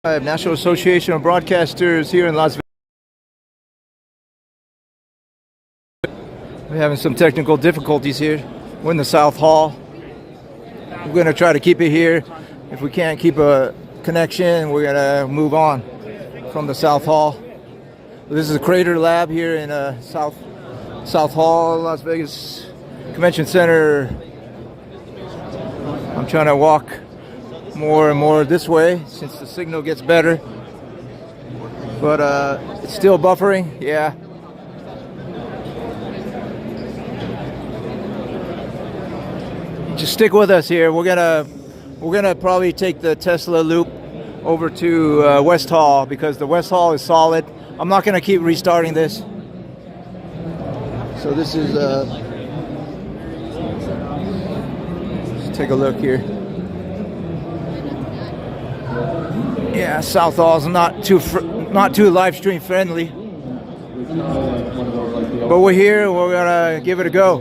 National Association of Broadcasters here in Las Vegas. We're having some technical difficulties here. We're in the South Hall. We're going to try to keep it here. If we can't keep a connection, we're going to move on from the South Hall. This is a Crater Lab here in South Hall, Las Vegas Convention Center. I'm trying to walk more and more this way since the signal gets better, but it's still buffering. Yeah, just stick with us here. We're gonna probably take the Tesla loop over to West Hall because the West Hall is solid. I'm not gonna keep restarting this. So this is let's take a look here. Yeah, South Hall's not too live stream friendly, but we're here. We're gonna give it a go.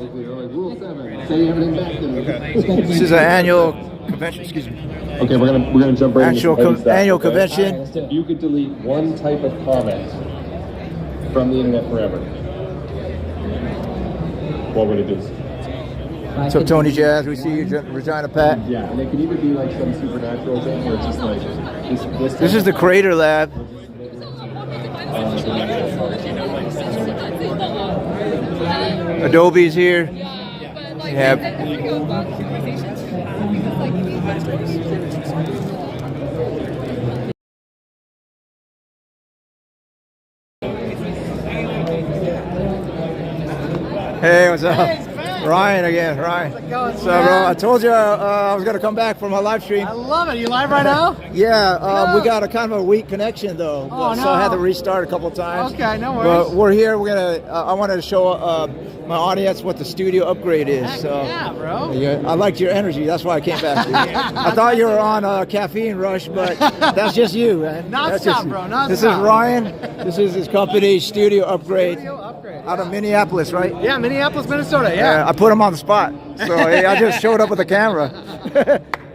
This is an annual convention. Excuse me. Okay, we're gonna jump right into annual convention. You could delete one type of comment from the internet forever. What would it be? What's up, Tony Jazz? We see you, Regina Pat. Yeah, and it could even be like some supernatural thing where it's just like this is the Crater Lab. Adobe's here. We have Hey, what's up? Ryan again, Ryan. How's it going, So, bro, I told you I was going to come back for my live stream. I love it. You live right now? Yeah, we got a kind of a weak connection though, Oh, so no. I had to restart a couple of times. Okay, no worries. But we're here. We're gonna. I wanted to show my audience what the studio upgrade is. Heck So yeah, bro. yeah, I liked your energy. That's why I came back. I thought you were on a caffeine rush, but that's just you, man. That's Non-stop, just you. bro, non-stop. This is Ryan. This is his company, Studio Upgrade, Studio upgrade. out of Minneapolis, right? Yeah, Minneapolis, Minnesota. Yeah. I put him on the spot, so I just showed up with a camera.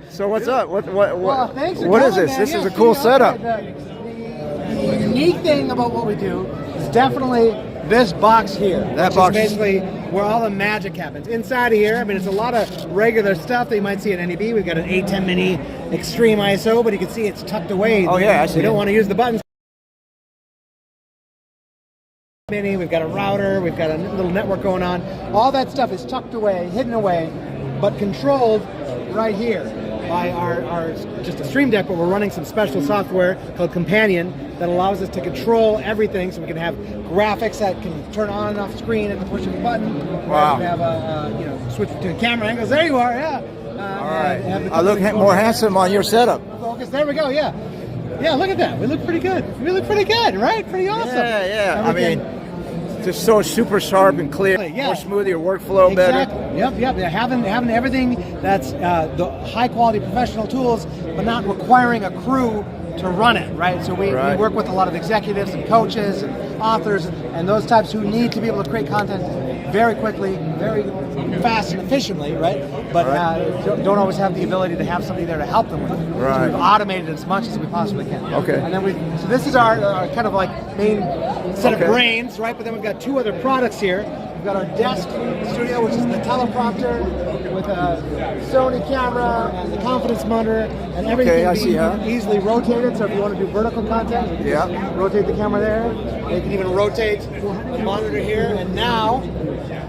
So what's up? Well, thanks for what is coming, this? man. This Yeah, is a cool Studio setup. Upgrade. The unique thing about what we do is definitely this box here. That which box. is basically where all the magic happens. Inside of here, I mean, it's a lot of regular stuff that you might see at NAB. We've got an 810 Mini Extreme ISO, but you can see it's tucked away. Oh, yeah, I see We don't it. want to use the buttons. Mini, we've got a router, we've got a little network going on. All that stuff is tucked away, hidden away, but controlled right here by our just a Stream Deck, but we're running some special software called Companion that allows us to control everything, so we can have graphics that can turn on and off screen at the push of a button. Wow. We can have switch between camera angles. There you are, yeah. All right. I look more handsome on your setup. Focus. There we go. Yeah. Yeah. Look at that. We look pretty good. We look pretty good, right? Pretty awesome. Yeah. And I we can- mean, just so super sharp and clear. Yeah. More smooth, your workflow better. Exactly. Yep. Yeah, having everything that's the high quality professional tools, but not requiring a crew to run it, right? So we work with a lot of executives and coaches and authors and those types who need to be able to create content very quickly, very fast and efficiently, right? But don't always have the ability to have somebody there to help them with it. Right. So we've automated as much as we possibly can. Okay. And then so this is our kind of like main set of brains, right? But then we've got two other products here. We've got our desk studio, which is the teleprompter with a Sony camera and the confidence monitor, and everything can be easily rotated. So if you want to do vertical content, you can just rotate the camera there. You can even rotate the monitor here. And now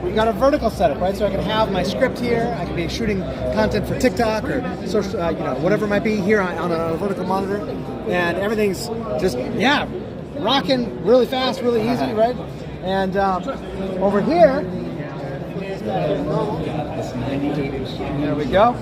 we've got a vertical setup, right? So I can have my script here. I can be shooting content for TikTok or social, whatever it might be here on a vertical monitor, and everything's just rocking really fast, really easy, right? And over here, there we go.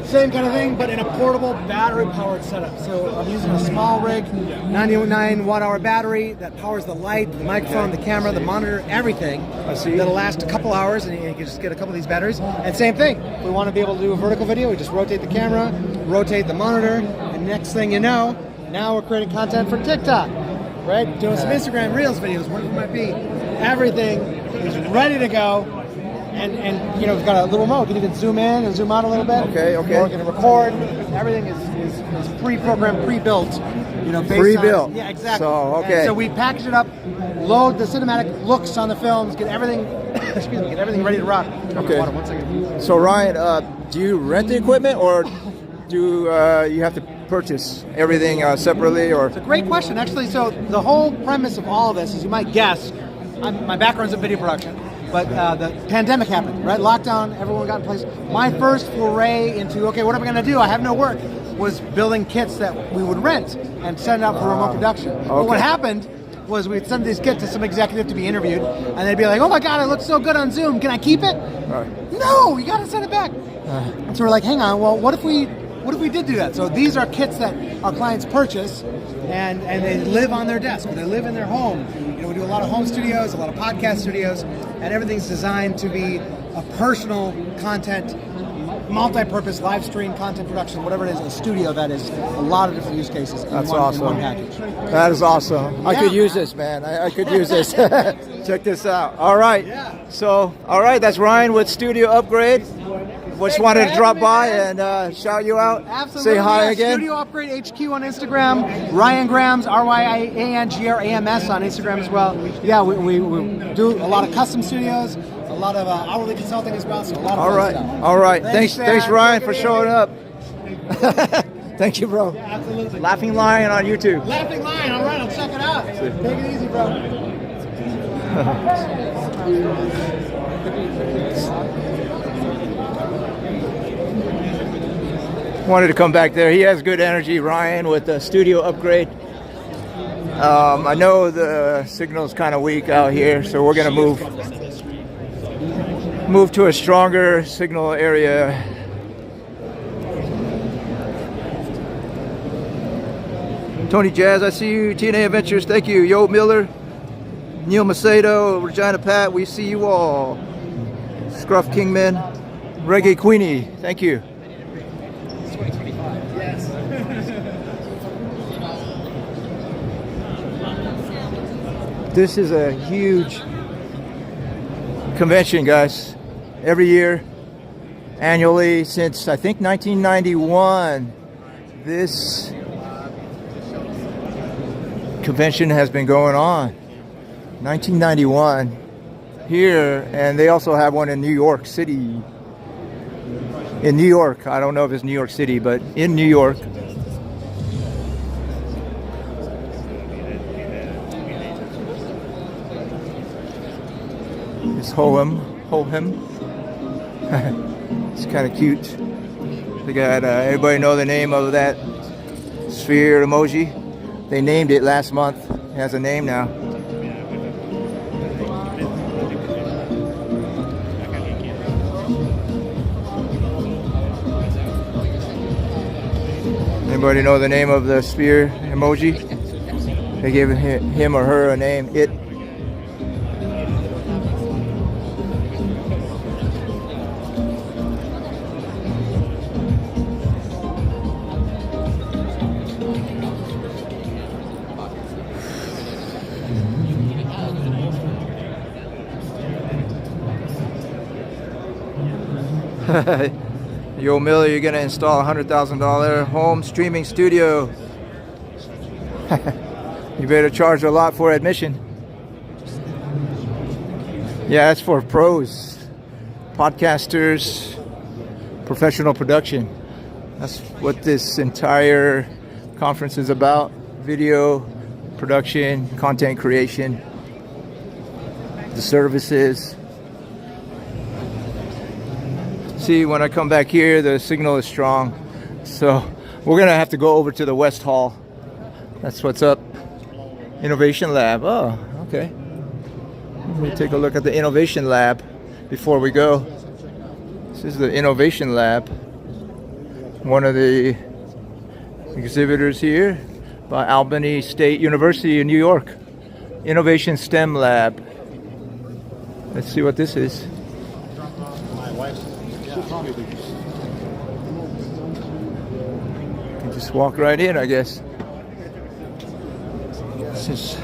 Same kind of thing, but in a portable battery-powered setup. So I'm using a small rig, 99 watt-hour battery that powers the light, the microphone, the camera, the monitor, everything. I see. That'll last a couple hours, and you can just get a couple of these batteries. And same thing, if we want to be able to do a vertical video, we just rotate the camera, rotate the monitor, and next thing you know, now we're creating content for TikTok. right? Doing some Instagram Reels videos, whatever it might be. Everything is ready to go. And you know, we've got a little remote. You can even zoom in and zoom out a little bit. Okay. Or we can record. Everything is pre-programmed, pre-built. You know, based Pre-built. on, yeah, exactly. So, okay. And so we package it up, load the cinematic looks on the films, get everything, excuse me, get everything ready to rock. Okay. Water, 1 second. So Ryan, do you rent the equipment, or do you have to purchase everything separately? Or It's a great question, actually. So the whole premise of all of this, as you might guess, my background's in video production. But the pandemic happened, right? Lockdown, everyone got in place. My first foray into, okay, what am I going to do? I have no work, was building kits that we would rent and send out for remote production. Okay. But what happened was we'd send these kits to some executive to be interviewed, and they'd be like, oh my God, it looks so good on Zoom. Can I keep it? Right. No, you got to send it back. And so we're like, hang on, well, what if we did do that? So these are kits that our clients purchase, and they live on their desk, or they live in their home. You know, we do a lot of home studios, a lot of podcast studios, and everything's designed to be a personal content, multi-purpose live stream content production, whatever it is, a studio that is a lot of different use cases in That's one awesome. package. That is awesome. I could use this, man. I could use this. Check this out. All right. Yeah. So, all right, that's Ryan with Studio Upgrade. Just wanted to drop by and shout you out. Absolutely. Say hi Yeah, again. Studio Upgrade HQ on Instagram. Ryan Grams, RyanGrams on Instagram as well. Yeah, we do a lot of custom studios, a lot of hourly consulting as well. So a lot of All fun right. stuff. All right. Thanks, man. Ryan, Take for it showing easy. up. Thank you, bro. Yeah, absolutely. Laughing Lion on YouTube. Laughing Lion. All right, I'll check it out. Take it easy, bro. Wanted to come back there. He has good energy, Ryan, with the Studio Upgrade. I know the signal's kind of weak out here, so we're gonna move to a stronger signal area. Tony Jazz, I see you. TNA Adventures, thank you. Yo Miller, Neil Macedo, Regina Pat, we see you all. Scruff Kingman, Reggae Queenie, thank you. This is a huge convention, guys. Every year, annually, since I think 1991, this convention has been going on. 1991 here, and they also have one in New York City. In New York, I don't know if it's New York City, but in New York. It's Hohem. It's kind of cute. They got everybody know the name of that sphere emoji. They named it last month. It has a name now. Anybody know the name of the sphere emoji? They gave him or her a name. It. Yo Miller, you're gonna install a $100,000 home streaming studio. You better charge a lot for admission. Yeah, that's for pros, podcasters, professional production. That's what this entire conference is about. Video production, content creation, the services. See, when I come back here, the signal is strong. So we're gonna have to go over to the West Hall. That's what's up. Innovation Lab. Oh, okay. We'll take a look at the Innovation Lab before we go. This is the Innovation Lab. One of the exhibitors here by Albany State University in New York. Innovation STEM Lab. Let's see what this is. Can just walk right in, I guess. This is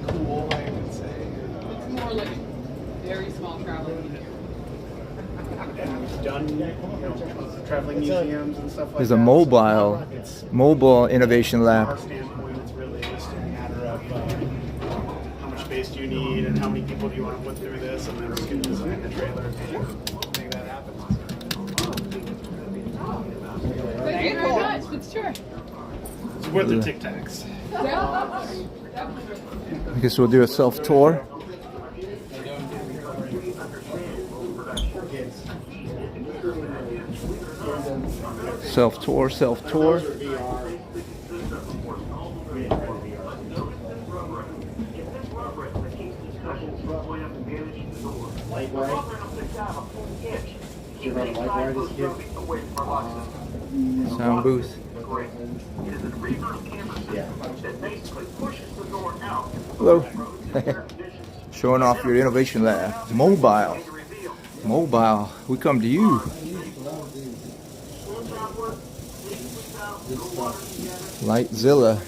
Cool, I would say. It's more like very small travel. Done, traveling museums and stuff like there's that. a mobile innovation From our lab. standpoint, it's really just a matter of how much space do you need and how many people do you want to put through this, and then we can design the trailer to make that happen. Thank you very much. It's true. It's worth the Tic Tacs. I guess we'll do a self tour. Self tour, self tour. Light ride. Did you run a light ride as a kid? Sound booth. Yeah. Hello. Showing off your innovation lab. Mobile. Mobile. We come to you. Lightzilla.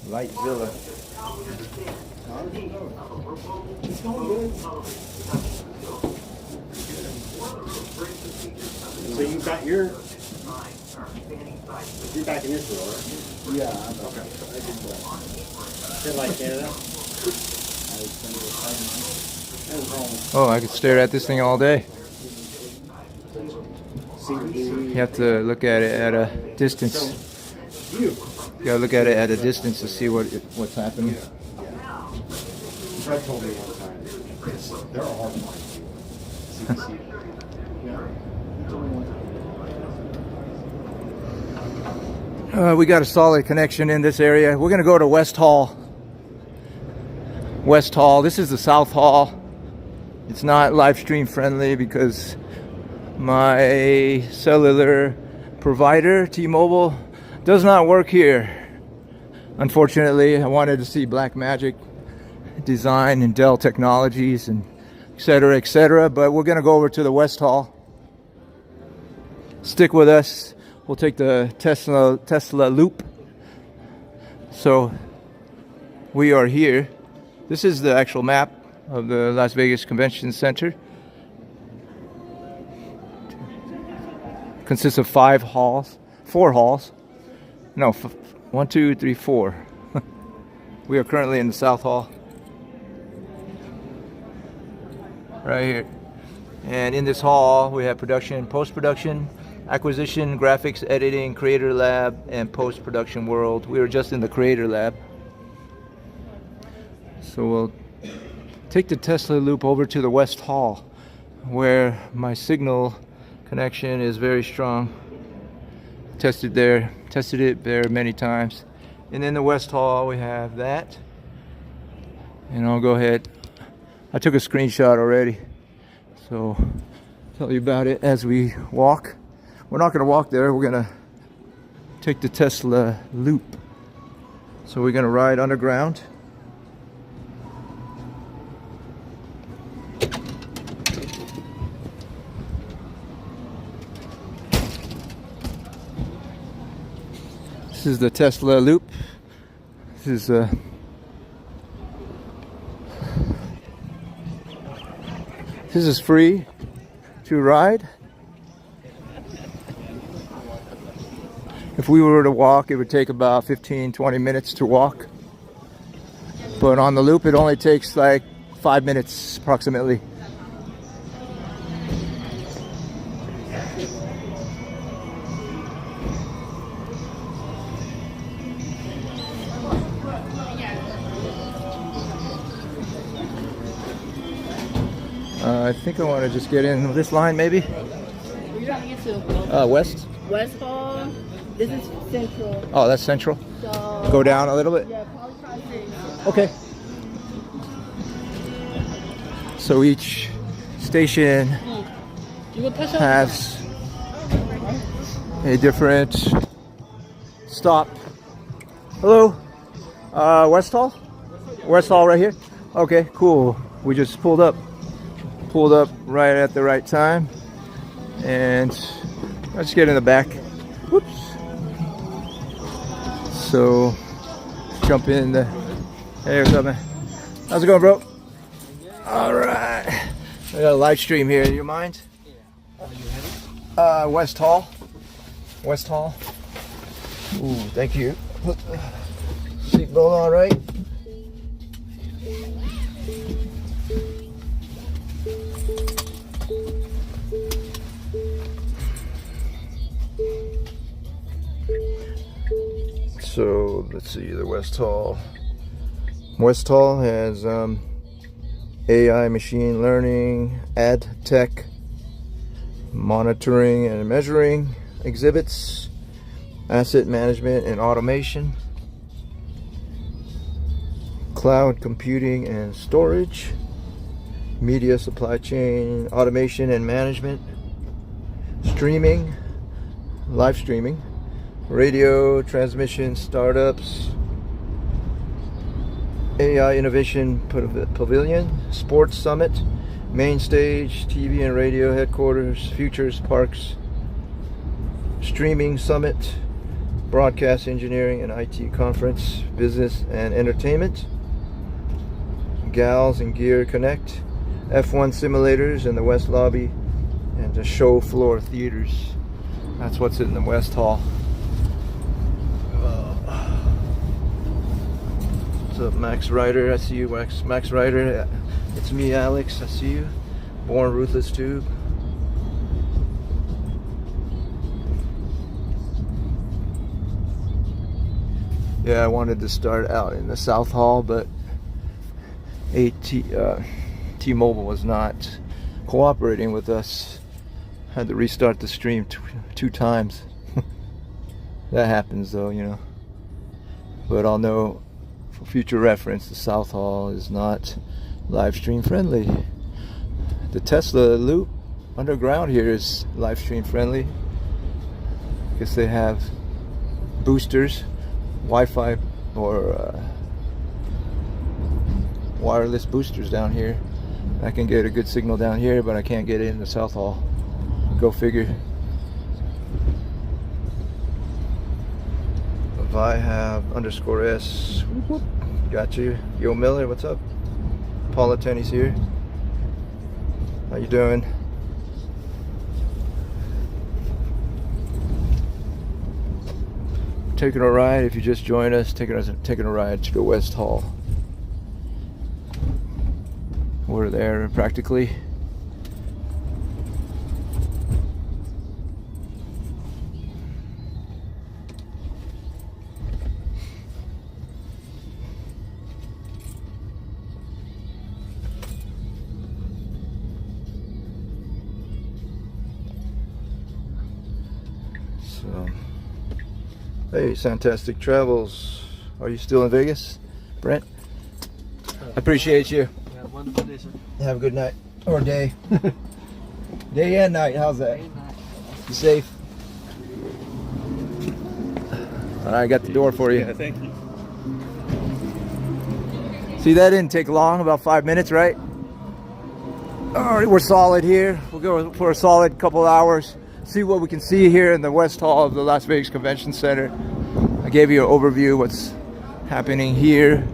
Lightzilla. So you've got your. You're back in Israel, right? Yeah, I'm okay. Did like Canada? Oh, I could stare at this thing all day. You have to look at it at a distance. You gotta look at it at a distance to see what's happening. Fred told me one time. They're all hard to find. We got a solid connection in this area. We're gonna go to West Hall. West Hall. This is the South Hall. It's not live stream friendly because my cellular provider, T-Mobile, does not work here. Unfortunately, I wanted to see Blackmagic design and Dell Technologies and et cetera, but we're gonna go over to the West Hall. Stick with us. We'll take the Tesla loop. So we are here. This is the actual map of the Las Vegas Convention Center. Consists of 4 halls. No, 1, 2, 3, 4. We are currently in the South Hall. Right here. And in this hall, we have production, post-production, acquisition, graphics, editing, creator lab, and post-production world. We were just in the creator lab. So we'll take the Tesla loop over to the West Hall, where my signal connection is very strong. Tested it there many times. And in the West Hall, we have that. And I'll go ahead. I took a screenshot already, so I'll tell you about it as we walk. We're not going to walk there. We're going to take the Tesla loop. So we're going to ride underground. This is the Tesla loop. This is free to ride. If we were to walk, it would take about 15-20 minutes to walk. But on the loop, it only takes like 5 minutes approximately. I think I want to just get in this line, maybe. Where you going to? West. West Hall. This is Central. Oh, that's Central. So Go down a little bit. yeah, probably try to. Okay. So each station You go touch up. has a different stop. Hello. West Hall? West Hall right here? Okay, cool. We just pulled up right at the right time. And let's get in the back. Whoops. So jump in. Hey, what's up, man? How's it going, bro? All right. I got a live stream here. Do you mind? West Hall. West Hall. Ooh, thank you. Seatbelt on, right? So let's see, the West Hall. West Hall has AI, machine learning, ad tech, monitoring and measuring, exhibits, asset management and automation, cloud computing and storage, media supply chain, automation and management, streaming, live streaming, radio, transmission, startups, AI Innovation Pavilion, Sports Summit, Main Stage, TV and Radio Headquarters, Futures Parks, Streaming Summit, Broadcast Engineering and IT Conference, Business and Entertainment, Gals and Gear Connect, F1 Simulators in the West Lobby, and the show floor theaters. That's what's in the West Hall. What's up, Max Ryder? I see you, Max Ryder. It's me, Alex. I see you. Born Ruthless Tube. Yeah, I wanted to start out in the South Hall, but T-Mobile was not cooperating with us. Had to restart the stream two times. That happens, though, you know. But I'll know. For future reference, the South Hall is not live stream friendly. The Tesla loop underground here is live stream friendly because they have boosters, Wi-Fi or wireless boosters down here. I can get a good signal down here, but I can't get it in the South Hall. Go figure. I have _S. Got you. Yo Miller, what's up? Paula Tenney's here. How you doing? Taking a ride. If you just joined us, taking a ride to the West Hall. We're there practically. Hey, Fantastic Travels. Are you still in Vegas, Brent? I appreciate you. Yeah, wonderful day, sir. Have a good night. Or day. Day and night. How's that? You safe? All right, I got the door for you. Yeah, thank you. See, that didn't take long, about 5 minutes, right? All right, we're solid here. We'll go for a solid couple hours. See what we can see here in the West Hall of the Las Vegas Convention Center. I gave you an overview of what's happening here.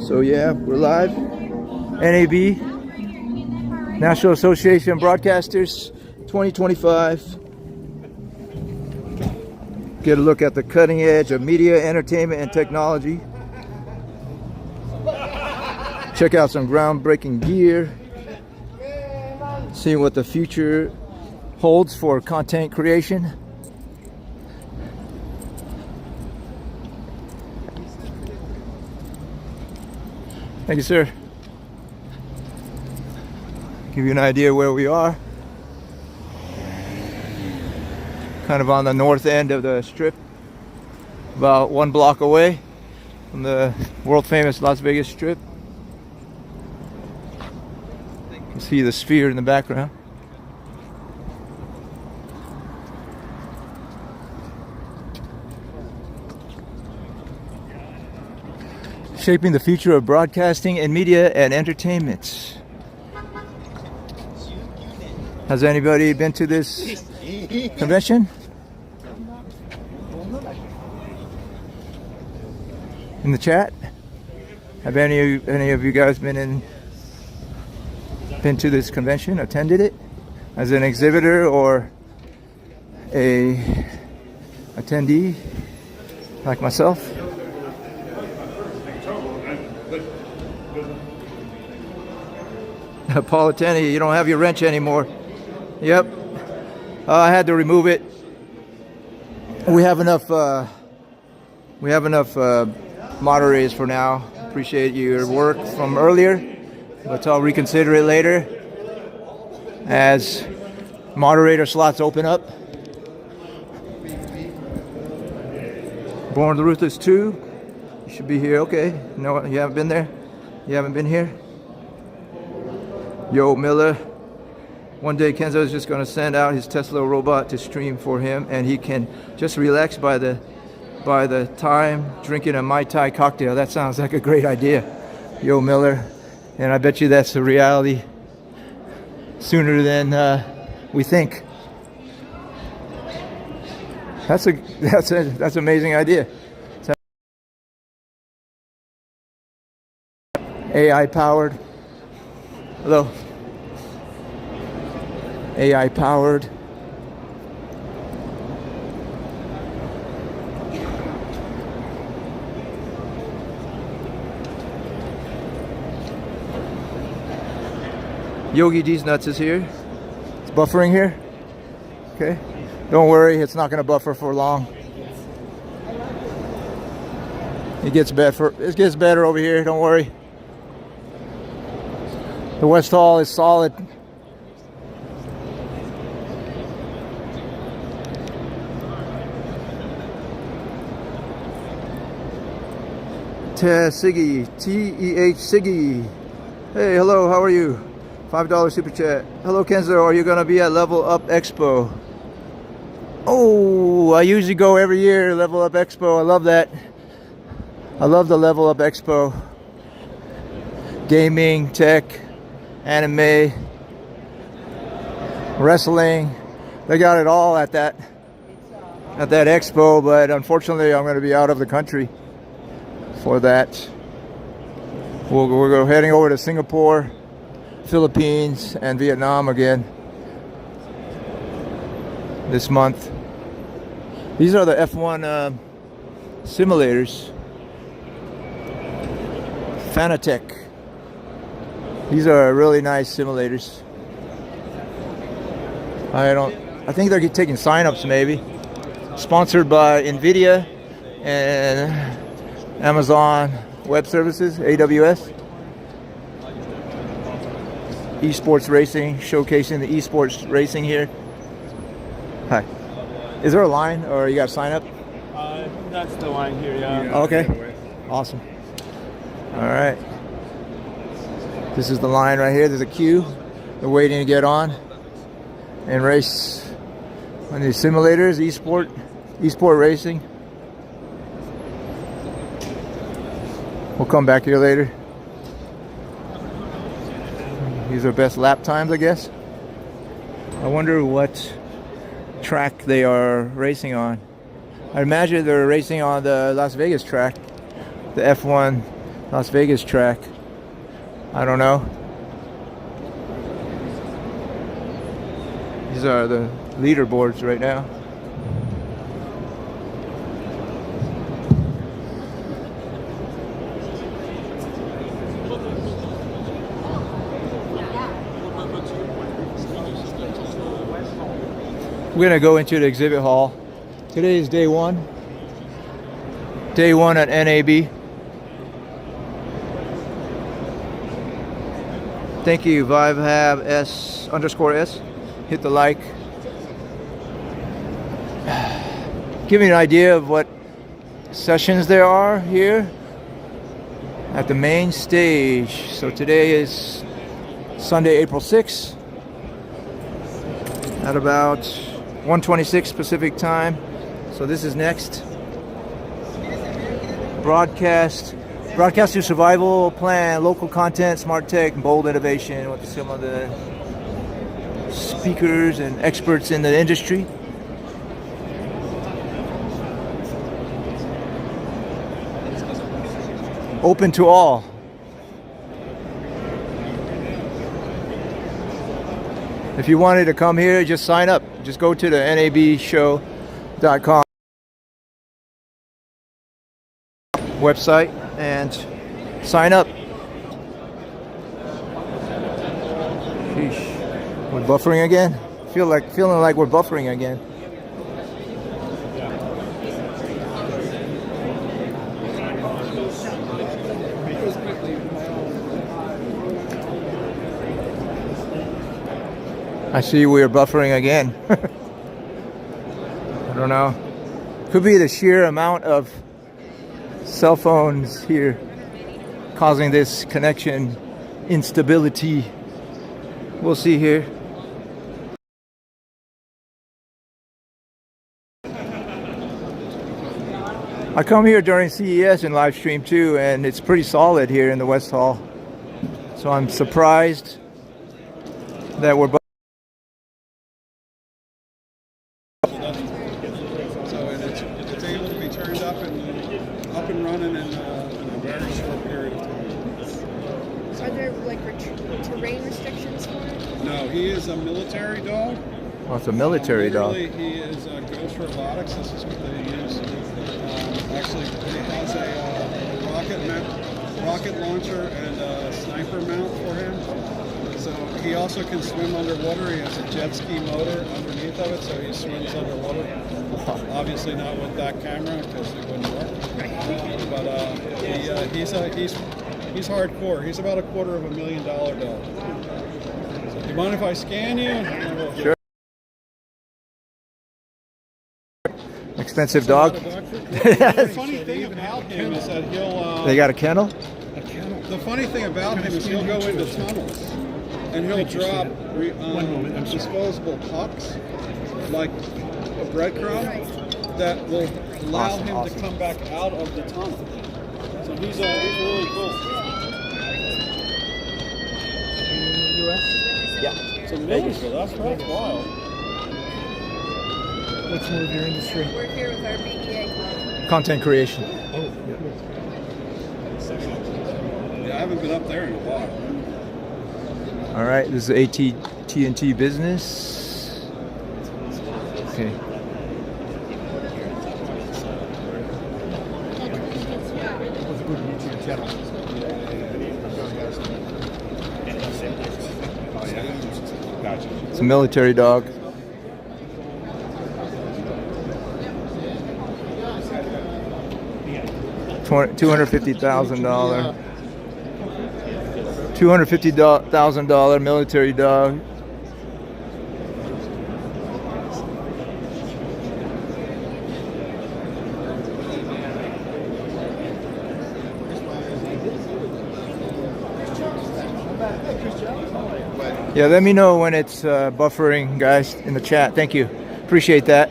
So yeah, we're live. NAB, National Association of Broadcasters 2025. Get a look at the cutting edge of media, entertainment, and technology. Check out some groundbreaking gear. See what the future holds for content creation. Thank you, sir. Give you an idea where we are. Kind of on the north end of the strip, about 1 block away from the world famous Las Vegas Strip. You can see the Sphere in the background. Shaping the future of broadcasting and media and entertainment. Has anybody been to this convention? In the chat? Have any of you guys been to this convention, attended it as an exhibitor or a attendee like myself? Paul Attendee, you don't have your wrench anymore. Yep, I had to remove it. We have enough moderators for now. Appreciate your work from earlier, but I'll reconsider it later as moderator slots open up. Born the Ruthless 2, you should be here. Okay, no, you haven't been there? You haven't been here? Yo, Miller. One day Kenzo is just going to send out his Tesla robot to stream for him, and he can just relax by the time drinking a Mai Tai cocktail. That sounds like a great idea. Yo, Miller. And I bet you that's a reality sooner than we think. That's an amazing idea. AI powered. Hello. AI powered. Yogi D's Nuts is here. It's buffering here. Okay. Don't worry, it's not going to buffer for long. It gets better over here. Don't worry. The West Hall is solid. Siggy, T-E-H Siggy. Hey, hello, how are you? $5 super chat. Hello, Kenzo, are you going to be at Level Up Expo? Oh, I usually go every year, Level Up Expo. I love that. I love the Level Up Expo. Gaming, tech, anime, wrestling. They got it all at that expo, but unfortunately I'm going to be out of the country for that. We're heading over to Singapore, Philippines, and Vietnam again this month. These are the F1 simulators. Fanatec. These are really nice simulators. I think they're taking sign-ups maybe. Sponsored by NVIDIA and Amazon Web Services, AWS. Esports racing, showcasing the esports racing here. Hi. Is there a line or you got to sign up? That's the line here, yeah. Okay. Awesome. All right. This is the line right here. There's a queue. They're waiting to get on and race on these simulators, esport racing. We'll come back here later. These are best lap times, I guess. I wonder what track they are racing on. I imagine they're racing on the Las Vegas track, the F1 Las Vegas track. I don't know. These are the leaderboards right now. We're going to go into the exhibit hall. Today is day one. Day one at NAB. Thank you, ViveHab S_S. Hit the like. Give me an idea of what sessions there are here at the main stage. So today is Sunday, April 6th at about 1:26 Pacific time. So this is next. Broadcast to survival plan, local content, smart tech, bold innovation with some of the speakers and experts in the industry. Open to all. If you wanted to come here, just sign up. Just go to the nabshow.com website and sign up. Sheesh. We're buffering again? Feeling like we're buffering again. I see we're buffering again. I don't know. Could be the sheer amount of cell phones here causing this connection instability. We'll see here. I come here during CES and live stream too, and it's pretty solid here in the West Hall. So I'm surprised that we're It's able to be turned up and running in a very short period of time. Are there like terrain restrictions for it? No, he is a military dog. Well, it's a military dog. Literally, he is Ghost Robotics. This is what they use. Actually, he has a rocket launcher and a sniper mount for him. So he also can swim underwater. He has a jet ski motor underneath of it, so he swims underwater. Obviously not with that camera because it wouldn't work. He's hardcore. He's about $250,000 dog. So do you mind if I scan you? Sure. Expensive dog. The funny thing about him is that he'll... They got a kennel? The funny thing about him is he'll go into tunnels and he'll drop disposable pucks, like a breadcrumb, that will allow him to come back out of the tunnel. So he's really cool. Yeah. It's a Millersville, that's wild. What's more of your industry? We're here with our BEA club. Content creation. Yeah, I haven't been up there in a while. All right, this is AT&T Business. Okay. What's a good YouTube channel? It's a military dog. $250,000 military dog. Yeah, let me know when it's buffering, guys, in the chat. Thank you. Appreciate that.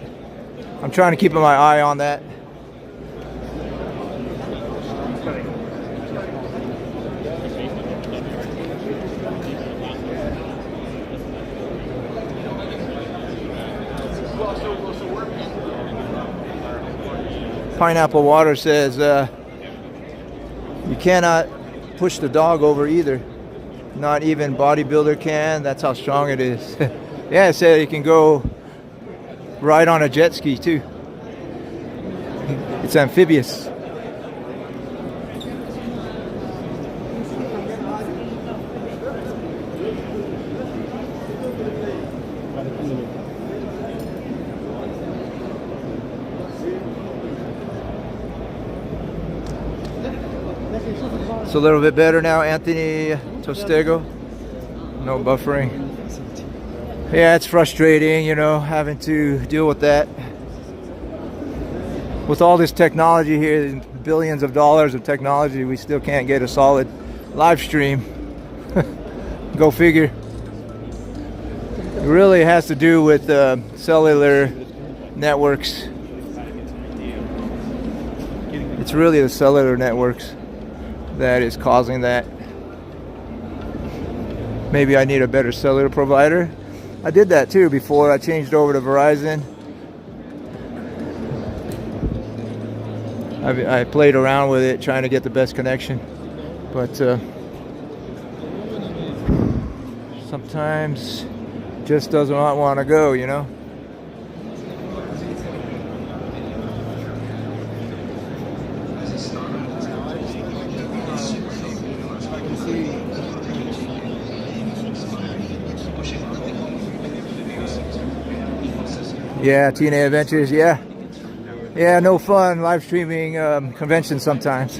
I'm trying to keep my eye on that. Pineapple Water says you cannot push the dog over either. Not even bodybuilder can. That's how strong it is. Yeah, it said it can go ride on a jet ski too. It's amphibious. It's a little bit better now, Anthony Tostego. No buffering. Yeah, it's frustrating, you know, having to deal with that. With all this technology here, billions of dollars of technology, we still can't get a solid live stream. Go figure. It really has to do with cellular networks. It's really the cellular networks that is causing that. Maybe I need a better cellular provider. I did that too before I changed over to Verizon. I played around with it trying to get the best connection, but sometimes just does not want to go, you know. Yeah, TNA Adventures, yeah. Yeah, no fun live streaming conventions sometimes.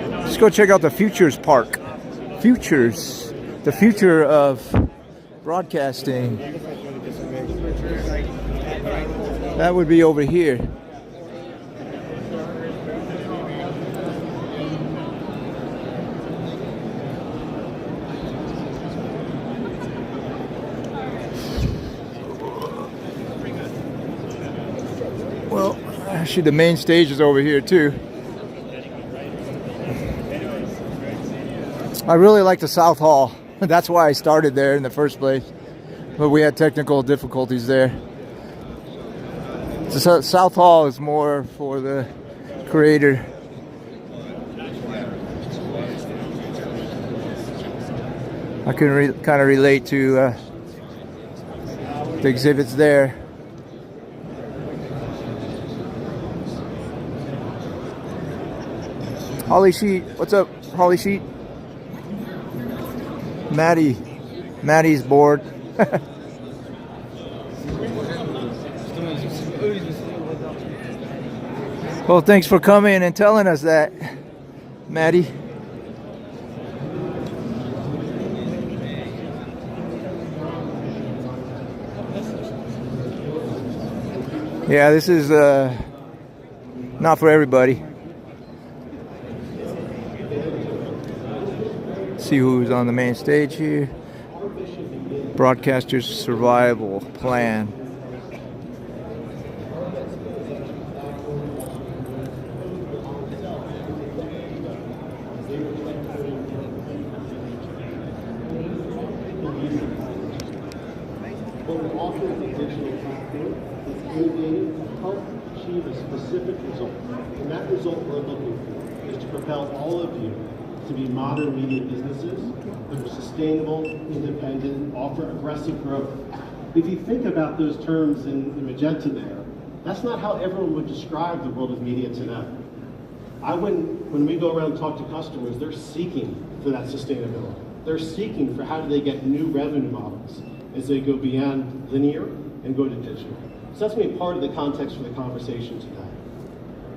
Let's go check out the Futures Park. Futures, the future of broadcasting. That would be over here. Well, actually the main stage is over here too. I really like the South Hall. That's why I started there in the first place. But we had technical difficulties there. The South Hall is more for the creator. I can kind of relate to the exhibits there. Holly Sheet, what's up, Holly Sheet? Maddie's bored. Well, thanks for coming and telling us that, Maddie. Yeah, this is not for everybody. See who's on the main stage here. Broadcaster's Survival Plan. What we're offering the digital platform is innovative to help achieve a specific result. And that result we're looking for is to propel all of you to be modern media businesses that are sustainable, independent, offer aggressive growth. If you think about those terms in magenta there, that's not how everyone would describe the world of media today. When we go around and talk to customers, they're seeking for that sustainability. They're seeking for how do they get new revenue models as they go beyond linear and go to digital. So that's going to be part of the context for the conversation today.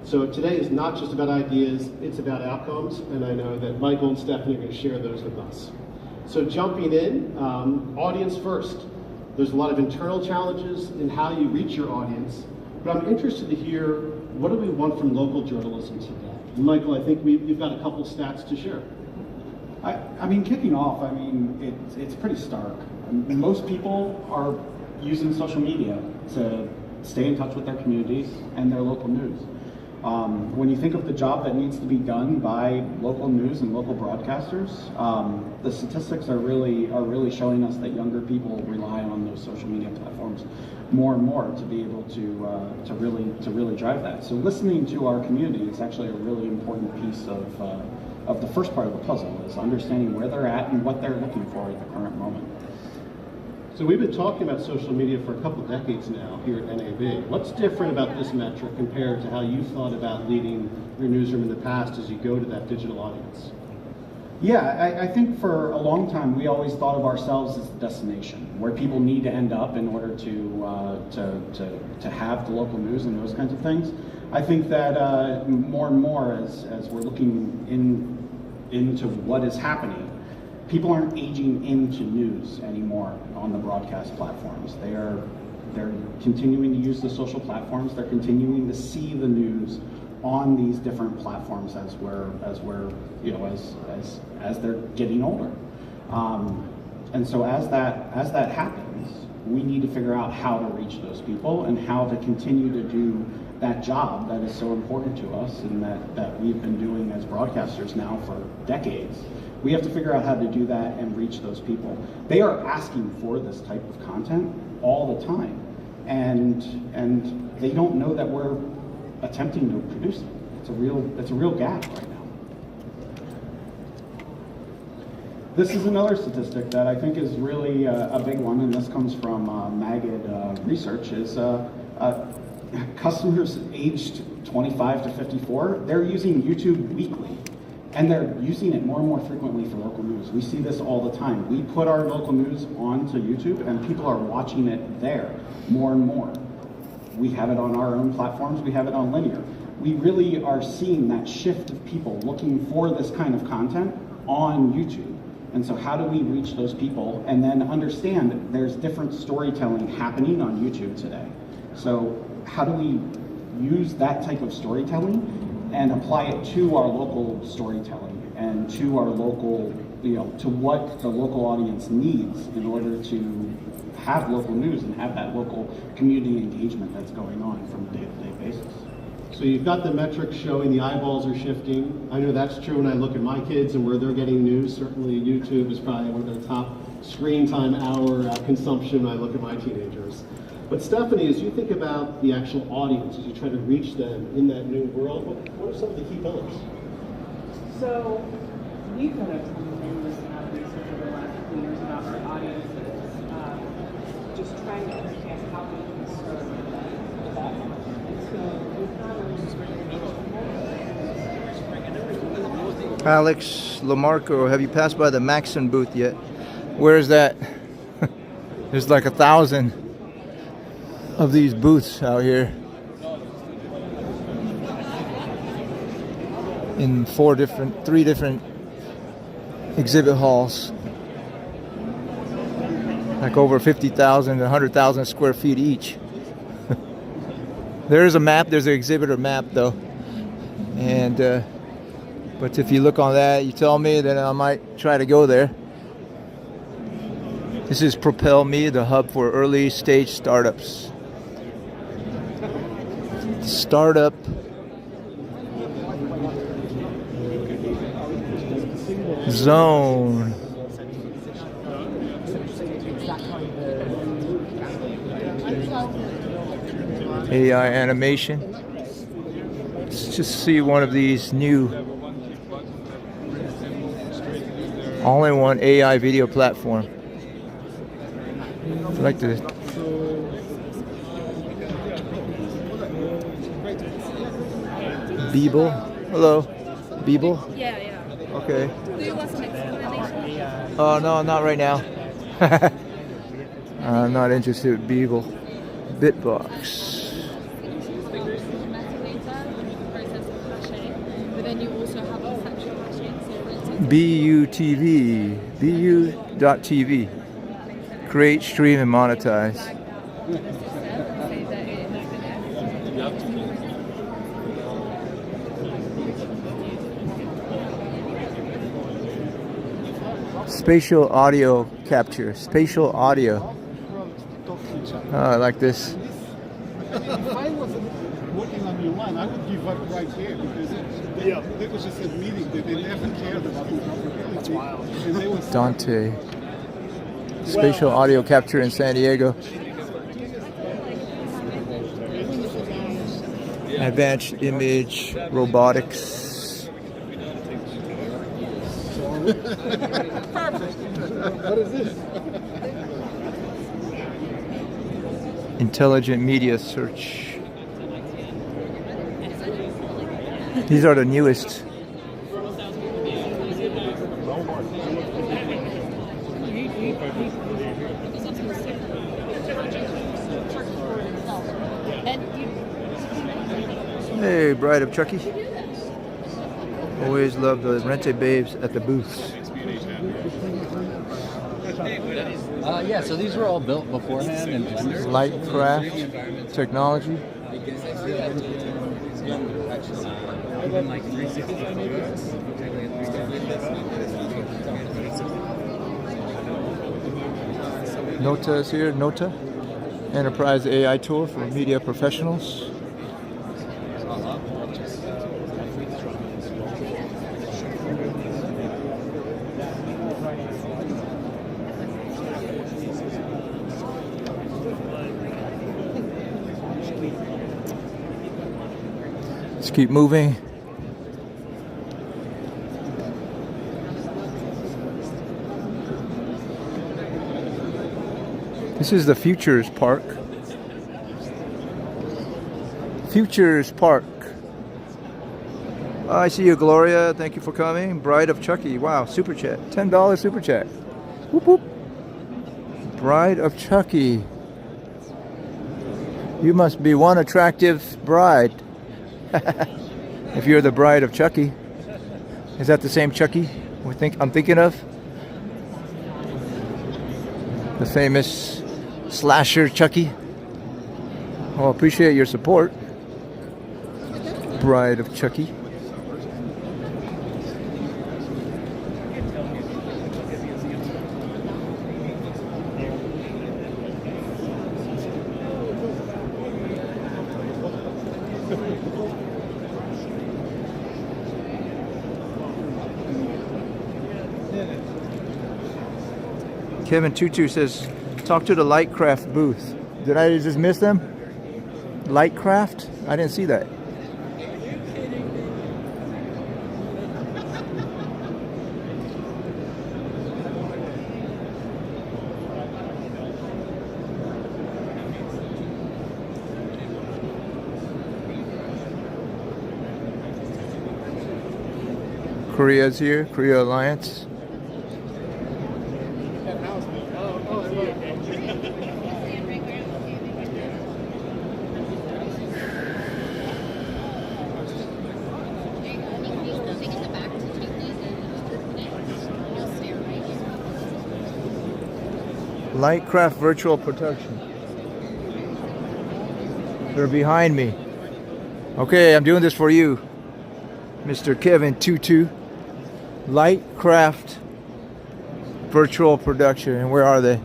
So today is not just about ideas, it's about outcomes, and I know that Michael and Stephanie are going to share those with us. So jumping in, audience first. There's a lot of internal challenges in how you reach your audience, but I'm interested to hear, what do we want from local journalism today? And Michael, I think we've got a couple stats to share. I mean, kicking off, I mean, it's pretty stark. I mean, most people are using social media to stay in touch with their communities and their local news. When you think of the job that needs to be done by local news and local broadcasters, the statistics are really showing us that younger people rely on those social media platforms more and more to be able to really drive that. So listening to our community is actually a really important piece of the first part of the puzzle, is understanding where they're at and what they're looking for at the current moment. So we've been talking about social media for a couple of decades now here at NAB. What's different about this metric compared to how you thought about leading your newsroom in the past as you go to that digital audience? Yeah, I think for a long time we always thought of ourselves as the destination where people need to end up in order to have the local news and those kinds of things. I think that more and more as we're looking into what is happening, people aren't aging into news anymore on the broadcast platforms. They're continuing to use the social platforms. They're continuing to see the news on these different platforms as they're getting older. And so as that happens, we need to figure out how to reach those people and how to continue to do that job that is so important to us and that we've been doing as broadcasters now for decades. We have to figure out how to do that and reach those people. They are asking for this type of content all the time, and they don't know that we're attempting to produce it. It's a real gap right now. This is another statistic that I think is really a big one, and this comes from NAB research, is customers aged 25 to 54, they're using YouTube weekly, and they're using it more and more frequently for local news. We see this all the time. We put our local news onto YouTube, and people are watching it there more and more. We have it on our own platforms, we have it on linear. We really are seeing that shift of people looking for this kind of content on YouTube. And so how do we reach those people and then understand that there's different storytelling happening on YouTube today? So how do we use that type of storytelling and apply it to our local storytelling and to our local, to what the local audience needs in order to have local news and have that local community engagement that's going on from a day-to-day basis. So you've got the metrics showing the eyeballs are shifting. I know that's true when I look at my kids and where they're getting news. Certainly YouTube is probably one of the top screen time hour consumption when I look at my teenagers. But Stephanie, as you think about the actual audience, as you try to reach them in that new world, what are some of the key pillars? So we've done a tremendous amount of research over the last couple years about our audiences, just trying to understand how we can serve them. So we've got Alex Lamarco, have you passed by the Maxon booth yet? Where is that? There's like 1,000 of these booths out here in three different exhibit halls, like over 50,000 to 100,000 square feet each. There is a map, there's an exhibitor map though, and but if you look on that, you tell me, then I might try to go there. This is Propel Me, the hub for early stage startups. Startup zone. AI animation. Let's just see one of these new all-in-one AI video platform. I'd like to Beeble. Hello. Beeble? Yeah. Okay. Do you want some explanation? Oh, no, not right now. I'm not interested in Beeble. Bitbox. BUTV. BU.TV. Create, stream, and monetize. Spatial audio capture. Spatial audio. Oh, I like this. If I wasn't working on your line, I would give up right here because it was just a meeting that they never cared about interoperability. That's wild. And they was Dante. Spatial audio capture in San Diego. Advanced image robotics. what is this? Intelligent media search. These are the newest. Hey, Bride of Chucky. Always love the Rente babes at the booths. Yeah, so these were all built beforehand in Blender. Lightcraft technology. Even like 360 photos. Nota is here. Nota, enterprise AI tool for media professionals. Let's keep moving. This is the Futures Park. Futures Park. I see you, Gloria. Thank you for coming. Bride of Chucky. Wow, super chat. $10 super chat. Whoop whoop. Bride of Chucky. You must be one attractive bride. If you're the bride of Chucky. Is that the same Chucky I'm thinking of? The famous slasher Chucky. Well, appreciate your support. Bride of Chucky. Kevin Tutu says, talk to the Lightcraft booth. Did I just miss them? Lightcraft? I didn't see that. Korea's here, Korea Alliance. Lightcraft virtual production. They're behind me. Okay, I'm doing this for you, Mr. Kevin Tutu. Lightcraft virtual production. And where are they?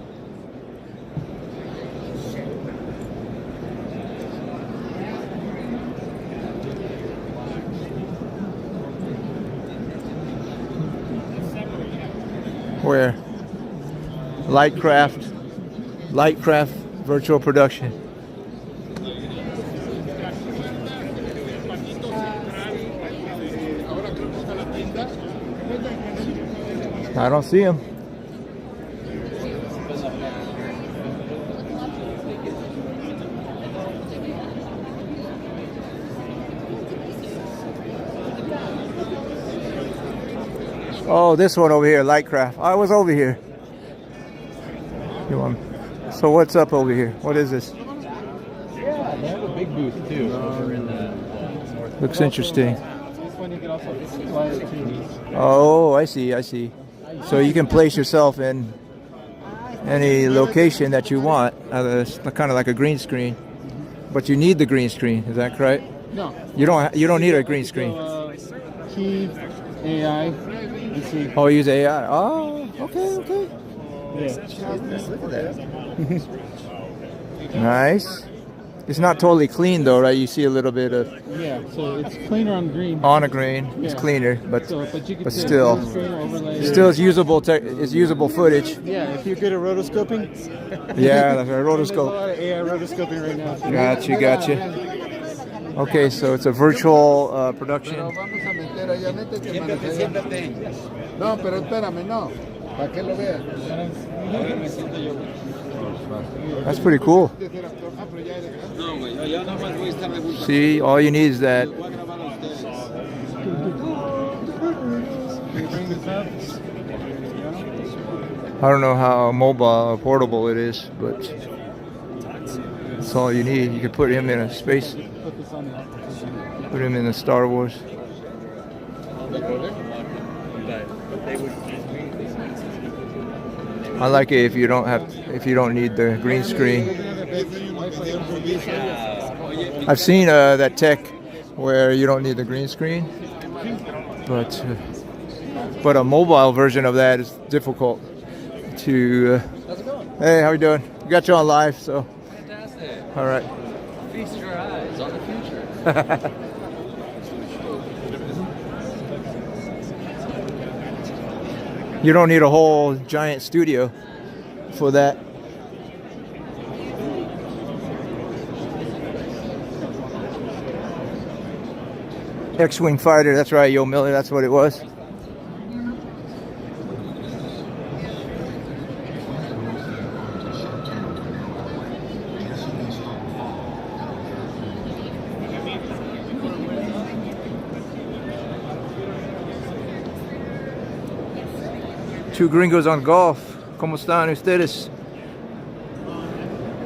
Where? Lightcraft virtual production. I don't see him. Oh, this one over here, Lightcraft. I was over here. So what's up over here? What is this? Yeah, they have a big booth too over in the north. Looks interesting. This one you can also slide it to. Oh, I see. So you can place yourself in any location that you want. It's kind of like a green screen, but you need the green screen. Is that correct? No. You don't need a green screen. Key, AI, and see. Oh, use AI. Oh, okay. Yeah. Look at that. Nice. It's not totally clean though, right? You see a little bit of. Yeah, so it's cleaner on green. On a green, it's Yeah. cleaner, but you can still, is usable. It's usable footage. Yeah, if you're good at rotoscoping. Yeah, that's a There's a rotoscope. lot of AI rotoscoping right now. Gotcha. Okay, so it's a virtual production. No, pero espérame, no. Para que lo veas. That's pretty cool. See, all you need is that. I don't know how mobile or portable it is, but that's all you need. You can put him in a space. Put him in the Star Wars. I like it if you don't need the green screen. I've seen that tech where you don't need the green screen, but a mobile version of that is difficult to. Hey, how you doing? We got you on live, so. Fantastic. All right. Feast your eyes on the future. You don't need a whole giant studio for that. X-Wing fighter, that's right, Yo Miller, that's what it was. Two gringos on golf. ¿Cómo están ustedes?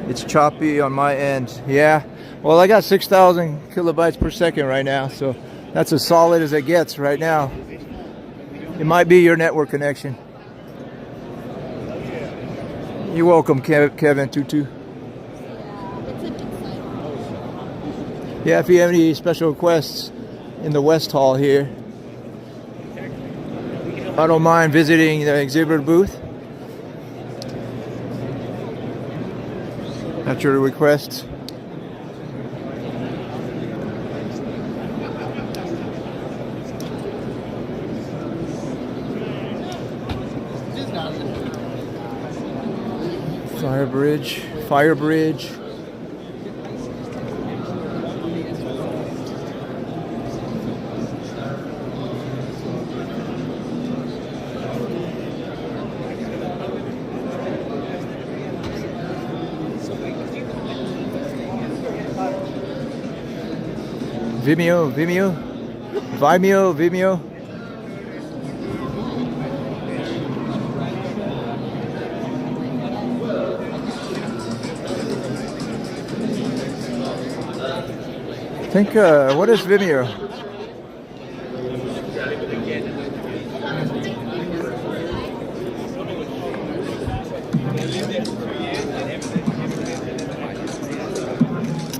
It's choppy on my end. Yeah. Well, I got 6,000 kilobytes per second right now, so that's as solid as it gets right now. It might be your network connection. You're welcome, Kevin Tutu. Yeah, if you have any special requests in the West Hall here, I don't mind visiting the exhibitor booth at your request. Fire bridge. Vimeo. I think, what is Vimeo?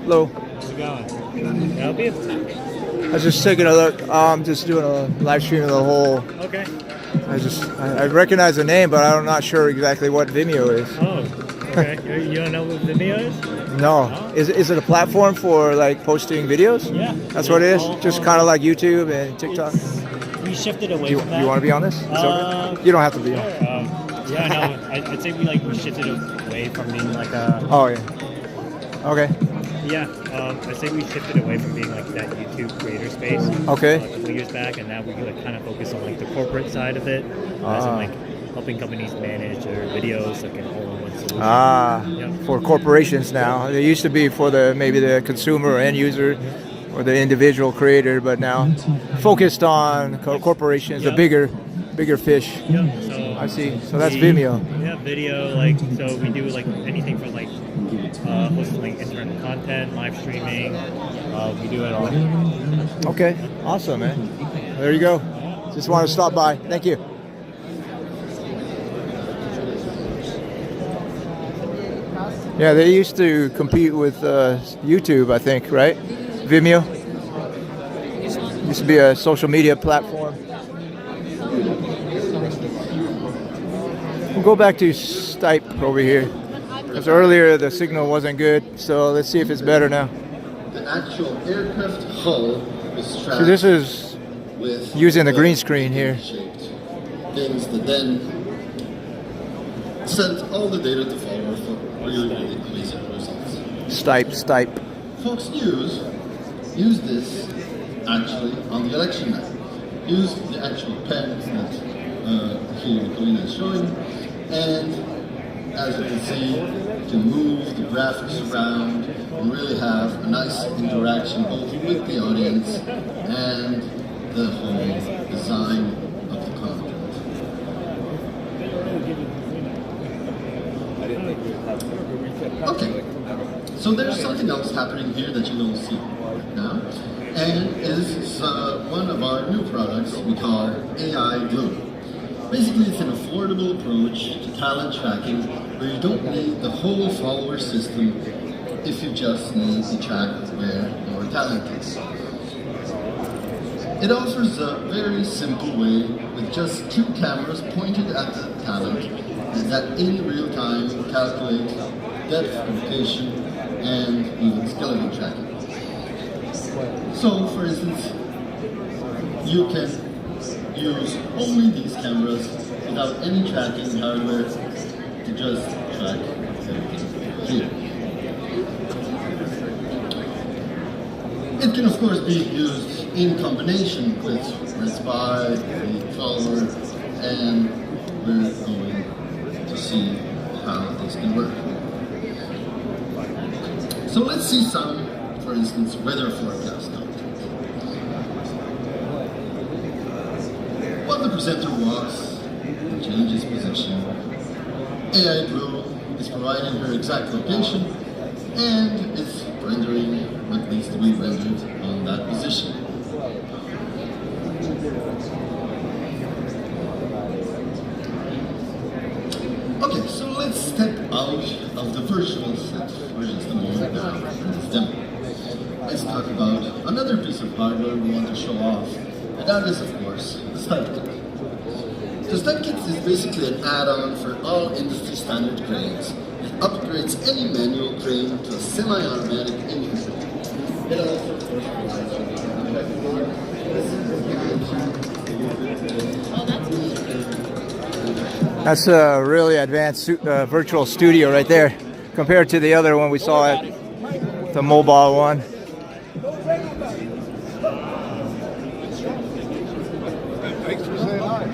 Hello. How's it going? Can I help you? I was just taking a look. I'm just doing a live stream of the whole. Okay. I recognize the name, but I'm not sure exactly what Vimeo is. Oh, okay. You don't know what Vimeo is? No. Oh. Is it a platform for like posting videos? Yeah. That's what it is? Just kind of like YouTube and TikTok? We shifted away from that. You want to be on this? Okay. You don't have to be on. Yeah, no. I'd say we shifted away from being like a... Oh, yeah. Okay. Yeah, I say we shifted away from being like that YouTube creator space. Okay. A couple years back, and now we like kind of focus on like the corporate side of it, as in like helping companies manage their videos like an all-in-one solution. Yep. For corporations now. It used to be for maybe the consumer or end user or the individual creator, but now focused on corporations, the bigger fish. Yep. So I see. So that's Vimeo. Yeah, video. Like so, we do like anything from like hosting like internal content, live streaming. We do it all. Okay, awesome, man. There you go. Just want to stop by. Thank you. Yeah, they used to compete with YouTube, I think, right? Vimeo. Used to be a social media platform. We'll go back to Stipe over here. Because earlier the signal wasn't good, so let's see if it's better now. The actual aircraft hull is strapped. So this is using the green screen here. Things that then sent all the data to Follower for really amazing results. Stipe. Fox News used this actually on the election night. Used the actual pen that here Nicolina is showing, and as you can see, to move the graphics around and really have a nice interaction both with the audience and the whole design of the content. Okay, so there's something else happening here that you don't see now, and is one of our new products we call AI Glue. Basically, it's an affordable approach to talent tracking where you don't need the whole follower system if you just need to track where your talent is. It offers a very simple way with just 2 cameras pointed at the talent that in real time calculate depth, location, and even skeleton tracking. So, for instance, you can use only these cameras without any tracking hardware to just track everything here. It can of course be used in combination with Raspberry, the follower, and we're going to see how this can work. So let's see some, for instance, weather forecast now. While the presenter walks and changes position, AI Blue is providing her exact location and is rendering what needs to be rendered on that position. Okay, so let's step out of the virtual set for just a moment now in this demo. Let's talk about another piece of hardware we want to show off, and that is, of course, the stunt kit. The stunt kit is basically an add-on for all industry standard cranes. It upgrades any manual crane to a semi-automatic engine. It also, of course, That's a really advanced virtual studio right there, compared to the other one we saw at the mobile one. Thanks for saying hi.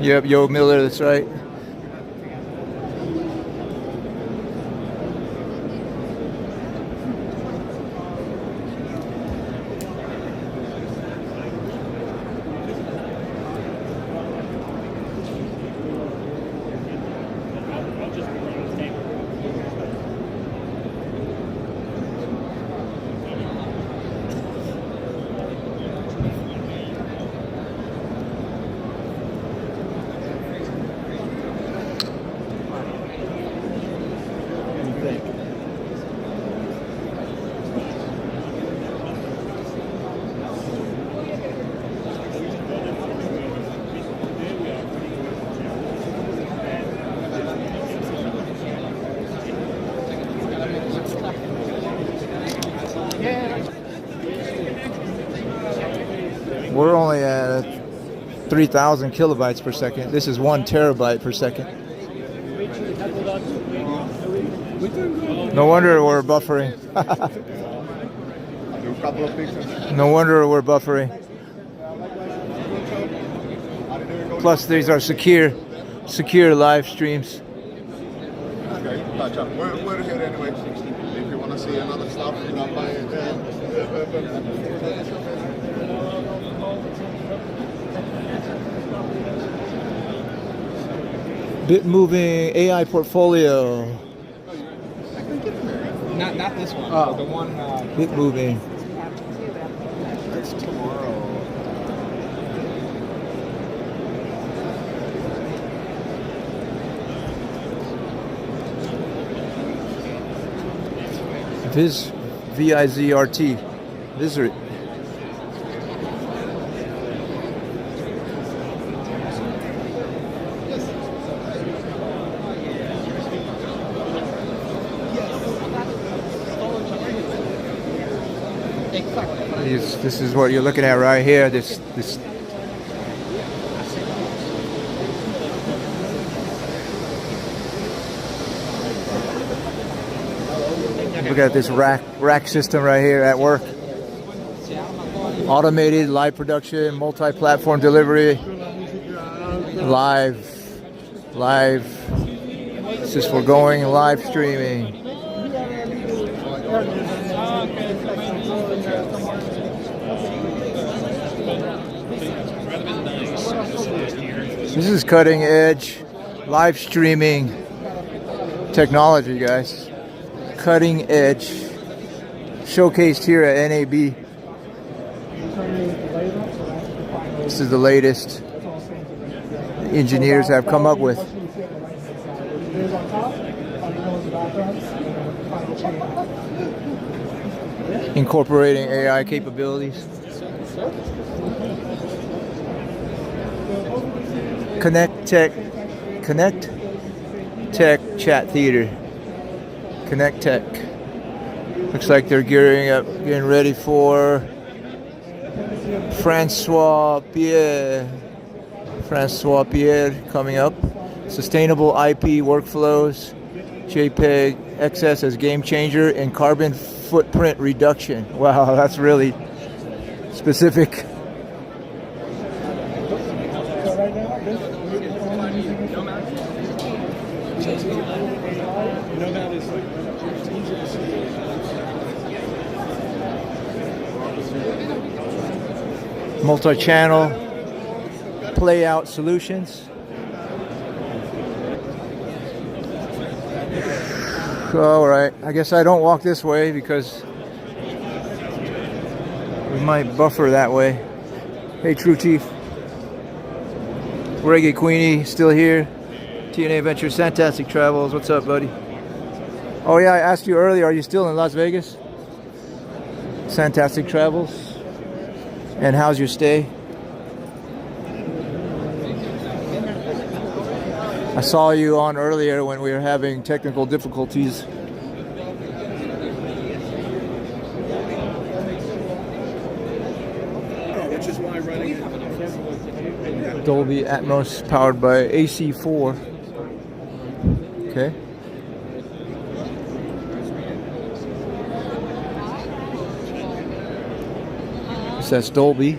Yep, Yo Miller, that's right. We're only at 3,000 kilobytes per second. This is 1 terabyte per second. No wonder we're buffering. No wonder we're buffering. Plus, these are secure live streams. Okay, catch up. We're here anyway. If you want to see another stuff, you know, Bit moving AI portfolio. Not this one. Oh, the one. Bit moving. That's tomorrow. VIZRT. Visit. This is what you're looking at right here. This. Look at this rack system right here at work. Automated live production, multi-platform delivery, live. This is for going live streaming. This is cutting edge live streaming technology, guys. Cutting edge. Showcased here at NAB. This is the latest the engineers have come up with. incorporating AI capabilities. Connect Tech Chat Theater. Connect Tech. Looks like they're gearing up, getting ready for Francois Pierre coming up. Sustainable IP workflows. JPEG XS as game changer in carbon footprint reduction. Wow, that's really specific. Multi-channel playout solutions. All right, I guess I don't walk this way because we might buffer that way. Hey, True Chief. Reggae Queenie still here. TNA Ventures, Fantastic Travels. What's up, buddy? Oh yeah, I asked you earlier, are you still in Las Vegas? Fantastic Travels. And how's your stay? I saw you on earlier when we were having technical difficulties. Which is why running it. Dolby Atmos powered by AC4. Okay. That's Dolby.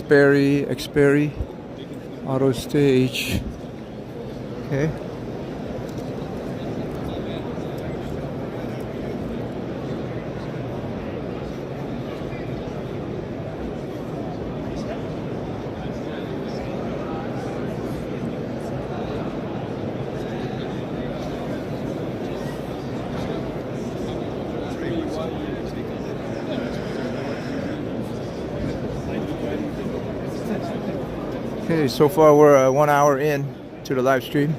Xperi, Auto Stage. Okay. Okay, so far we're 1 hour in to the live stream.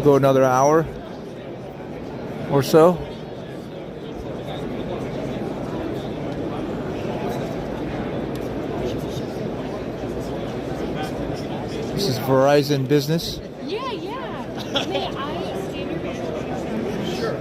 Go another hour or so. This is Verizon Business. Yeah. May I stand your picture? Sure.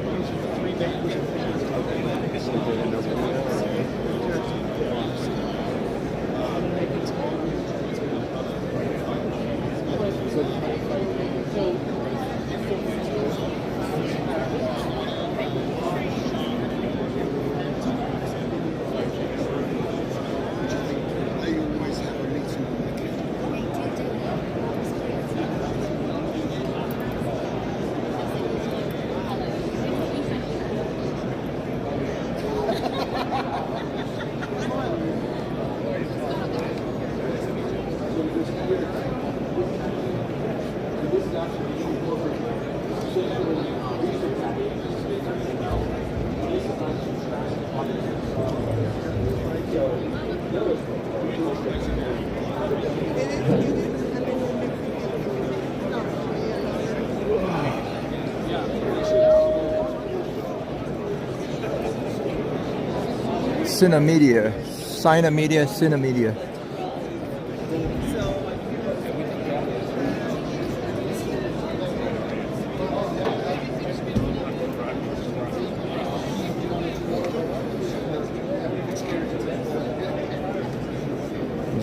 Cinemedia.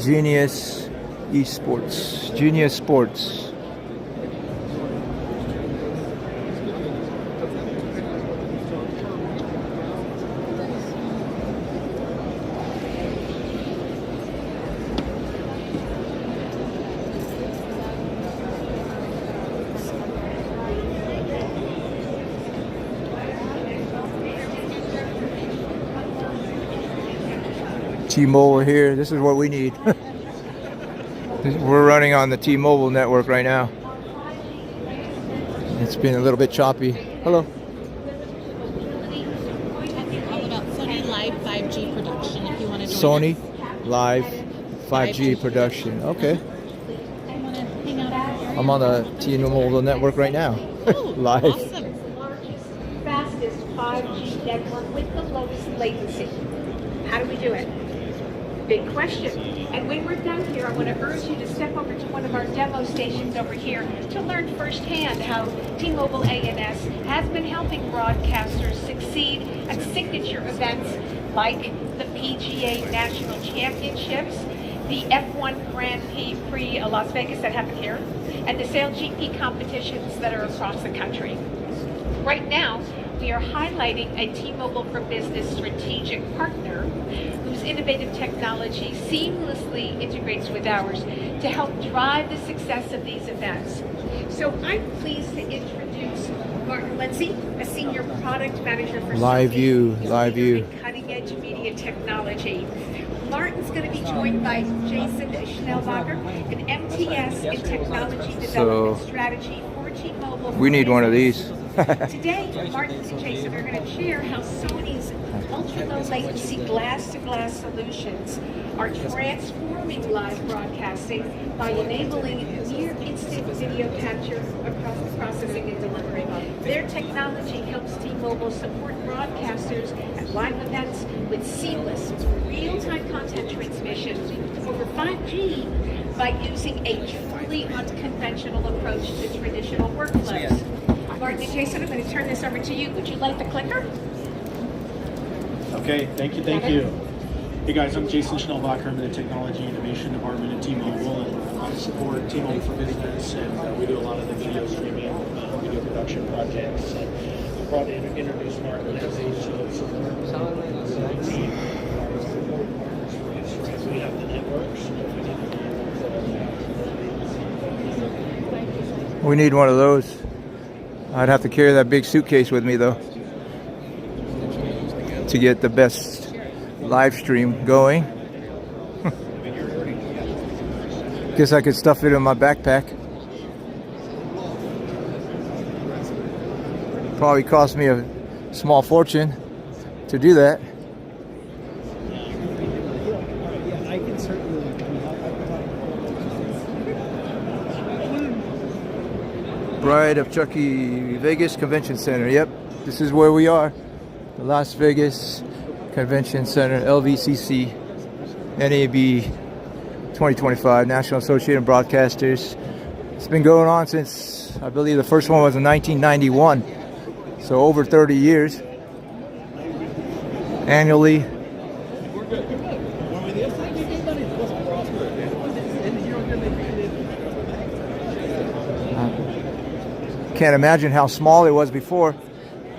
Genius Esports. Genius Sports. T-Mobile here. This is what we need. We're running on the T-Mobile network right now. It's been a little bit choppy. Hello. Sony live 5G production. Okay. I'm on the T-Mobile network right now. Live. Fastest 5G network with the lowest latency. How do we do it? Big question. And when we're done here, I want to urge you to step over to one of our demo stations over here to learn firsthand how T-Mobile A&S has been helping broadcasters succeed at signature events like the PGA National Championships, the F1 Grand Prix Las Vegas that happened here, and the Sail GP competitions that are across the country. Right now, we are highlighting a T-Mobile for Business strategic partner whose innovative technology seamlessly integrates with ours to help drive the success of these events. So I'm pleased to introduce Martin Lindsay, a senior product manager for Live View, Live View. cutting-edge media technology. Martin's going to be joined by Jason Schnellbacher, an MTS and technology development strategy for T-Mobile. We need one of these. Today, Martin and Jason are going to share how Sony's ultra-low latency glass-to-glass solutions are transforming live broadcasting by enabling near-instant video capture, processing, and delivery. Their technology helps T-Mobile support broadcasters at live events with seamless, real-time content transmission over 5G by using a truly unconventional approach to traditional workflows. Martin and Jason, I'm going to turn this over to you. Would you like the clicker? Okay, thank you. Hey guys, I'm Jason Schnellbacher. I'm in the Technology Innovation Department at T-Mobile, and I support T-Mobile for Business, and we do a lot of the video streaming, video production projects. I'm proud to introduce Martin Lindsay. We have the networks. We need one of those. I'd have to carry that big suitcase with me though to get the best live stream going. Guess I could stuff it in my backpack. Probably cost me a small fortune to do that. I can certainly. Bride of Chucky Vegas Convention Center. Yep, this is where we are. The Las Vegas Convention Center, LVCC, NAB 2025, National Association of Broadcasters. It's been going on since, I believe the first one was in 1991. So over 30 years. Annually. Can't imagine how small it was before,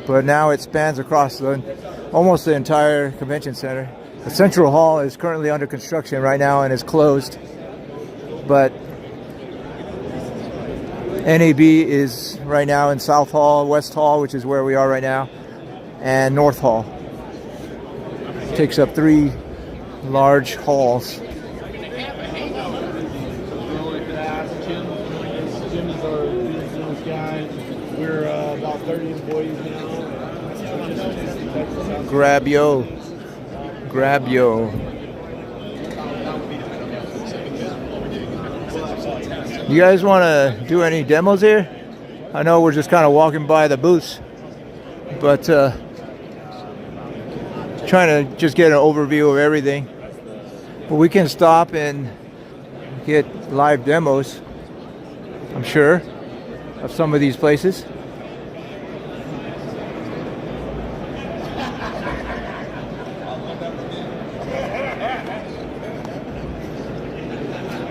but now it spans across almost the entire convention center. The Central Hall is currently under construction right now and is closed, but NAB is right now in South Hall, West Hall, which is where we are right now, and North Hall. Takes up 3 large halls. We're about 30 employees now. Grab yo. You guys want to do any demos here? I know we're just kind of walking by the booths, but trying to just get an overview of everything. But we can stop and get live demos, I'm sure, of some of these places.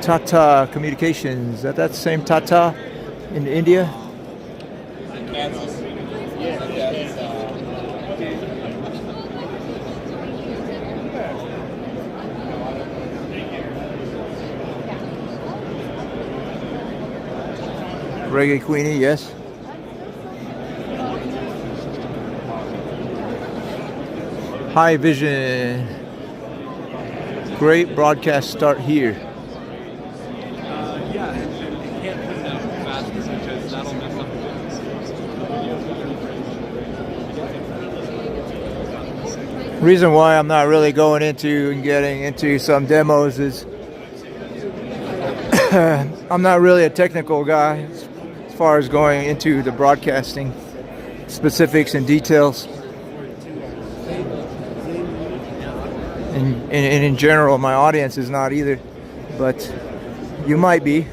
Tata Communications, that's the same Tata in India? Reggae Queenie, yes. High Vision. Great broadcast start here. Reason why I'm not really going into and getting into some demos is I'm not really a technical guy as far as going into the broadcasting specifics and details. And in general, my audience is not either, but you might be.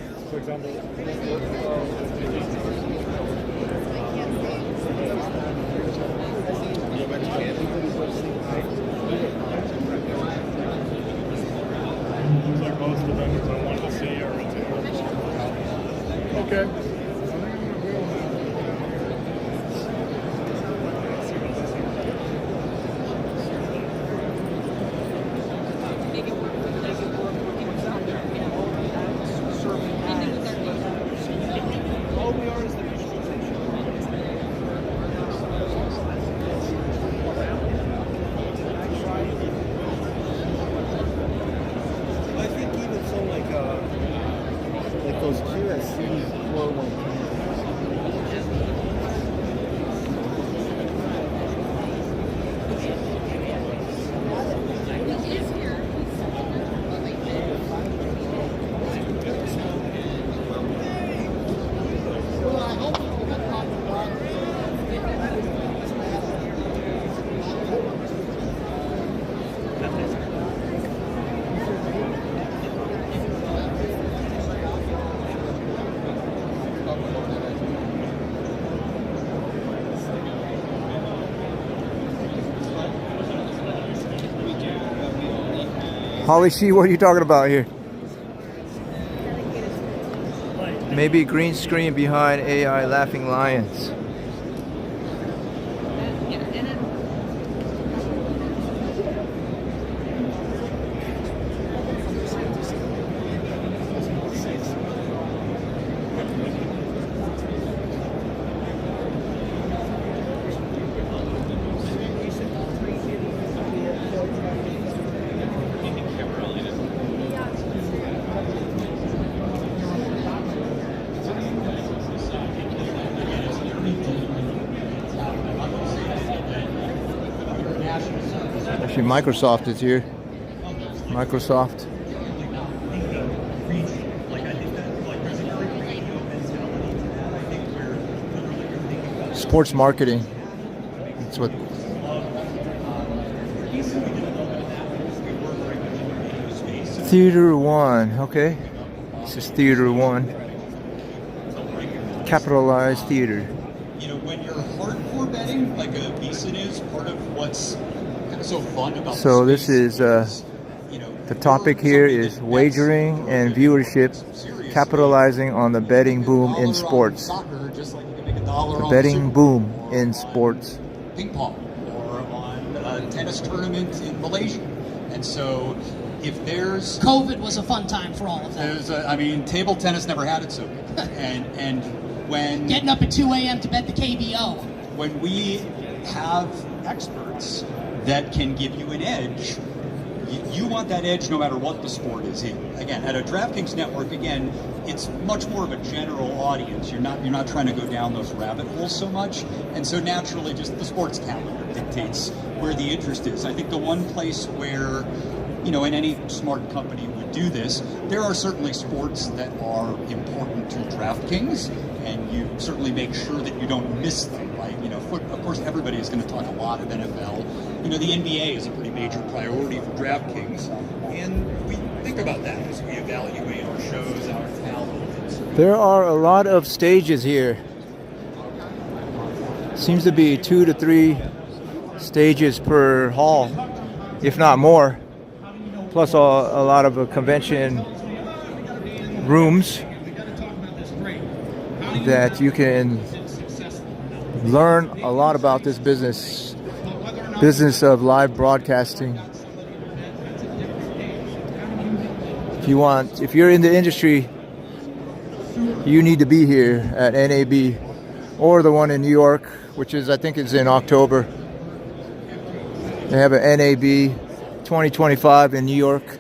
Okay. I think even so, like those QSC 401k. Holly C, what are you talking about here? Maybe green screen behind AI laughing lions. Actually, Microsoft is here. Microsoft. Sports marketing. That's what. Theater One. Okay. This is Theater One. Capitalized theater. You know, when you're hardcore betting, like a VSiN is, part of what's kind of so fun about So this is the topic here is wagering and viewership, capitalizing on the betting boom in sports. The betting boom in sports. Ping pong or on a tennis tournament in Malaysia. And so if there's COVID was a fun time for all of that. I mean, table tennis never had it so good. and when getting up at 2 a.m. to bet the KBO. When we have experts that can give you an edge, you want that edge no matter what the sport is in. Again, at a DraftKings network, again, it's much more of a general audience. You're not trying to go down those rabbit holes so much, and so naturally, just the sports calendar dictates where the interest is. I think the one place where, you know, and any smart company would do this, there are certainly sports that are important to DraftKings, and you certainly make sure that you don't miss them. Like, you know, of course, everybody is going to talk a lot of NFL. You know, the NBA is a pretty major priority for DraftKings, and we think about that as we evaluate our shows, our talent. There are a lot of stages here. Seems to be 2 to 3 stages per hall, if not more. Plus a lot of convention rooms that you can learn a lot about this business of live broadcasting. If you're in the industry, you need to be here at NAB or the one in New York, which I think is in October. They have an NAB 2025 in New York.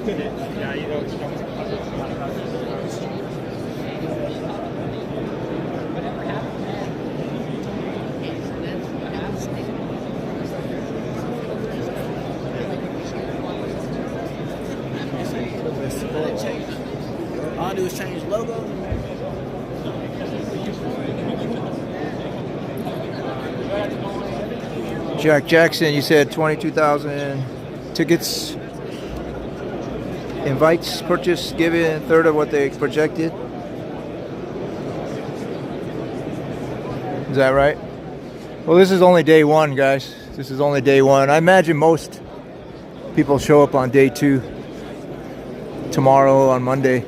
All I do is change logo. Jack Jackson, you said 22,000 tickets. Invites purchased, given, third of what they projected. Is that right? Well, this is only day one, guys. This is only day one. I imagine most people show up on day two. Tomorrow, on Monday.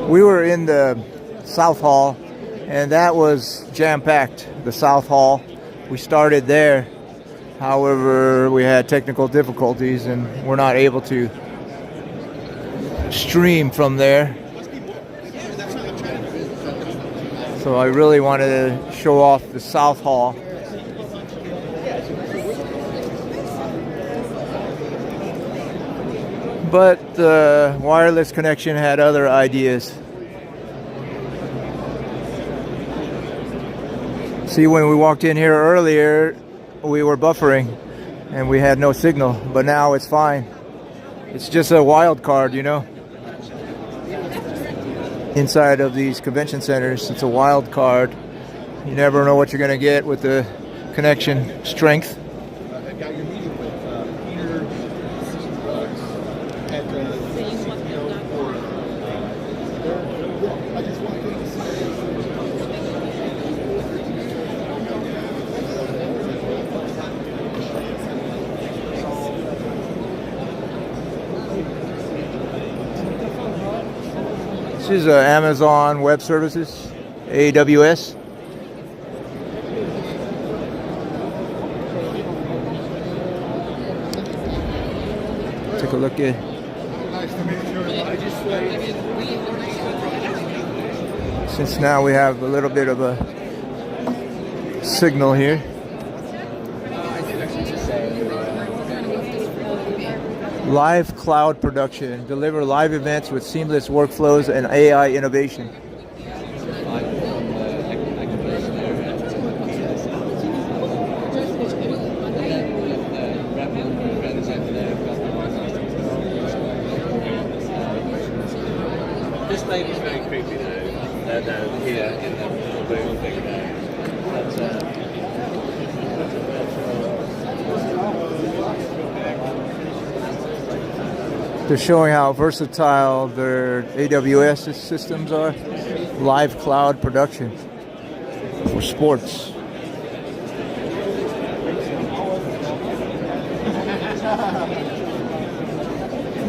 We were in the South Hall, and that was jam-packed, the South Hall. We started there. However, we had technical difficulties, and we're not able to stream from there. So I really wanted to show off the South Hall. But the wireless connection had other ideas. See, when we walked in here earlier, we were buffering and we had no signal, but now it's fine. It's just a wild card, you know. Inside of these convention centers, it's a wild card. You never know what you're going to get with the connection strength. This is Amazon Web Services, AWS. Take a look at. Since now we have a little bit of a signal here. Live cloud production. Deliver live events with seamless workflows and AI innovation. This lady's very creepy though. Down here in the blue thing there. They're showing how versatile their AWS systems are. Live cloud production for sports.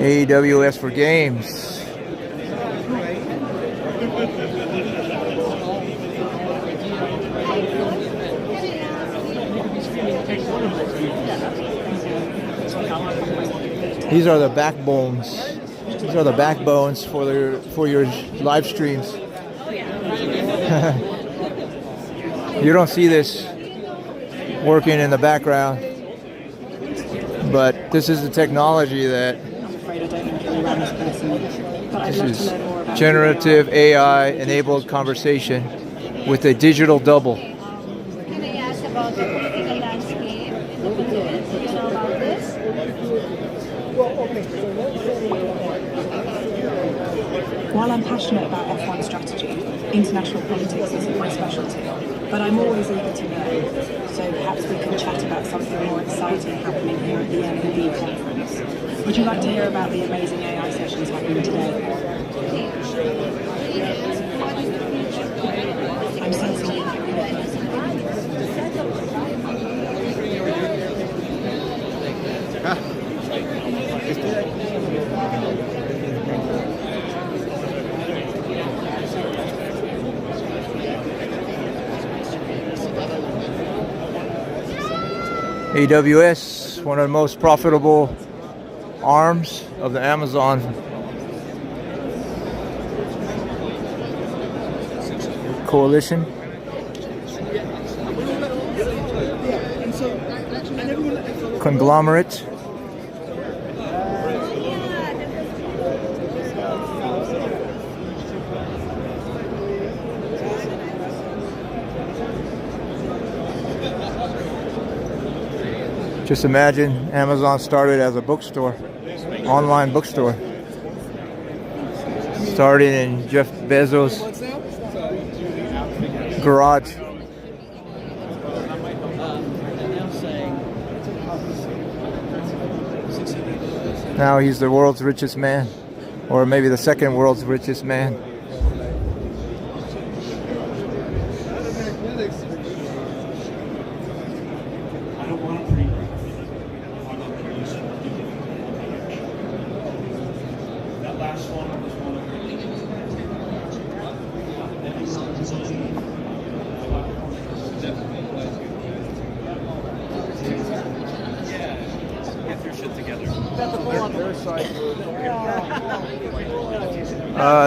AWS for games. These are the backbones. These are the backbones for your live streams. You don't see this working in the background, but this is the technology that this is generative AI enabled conversation with a digital double. Can I ask about the political landscape in the Philippines? Do you know about this? While I'm passionate about F1 strategy, international politics isn't my specialty, but I'm always eager to know. So perhaps we can chat about something more exciting happening here at the NAB conference. Would you like to hear about the amazing AI sessions happening today? I'm sensing you. AWS, one of the most profitable arms of the Amazon coalition. Conglomerate. Just imagine Amazon started as a bookstore, online bookstore. Started in Jeff Bezos' garage. Now he's the world's richest man, or maybe the second world's richest man.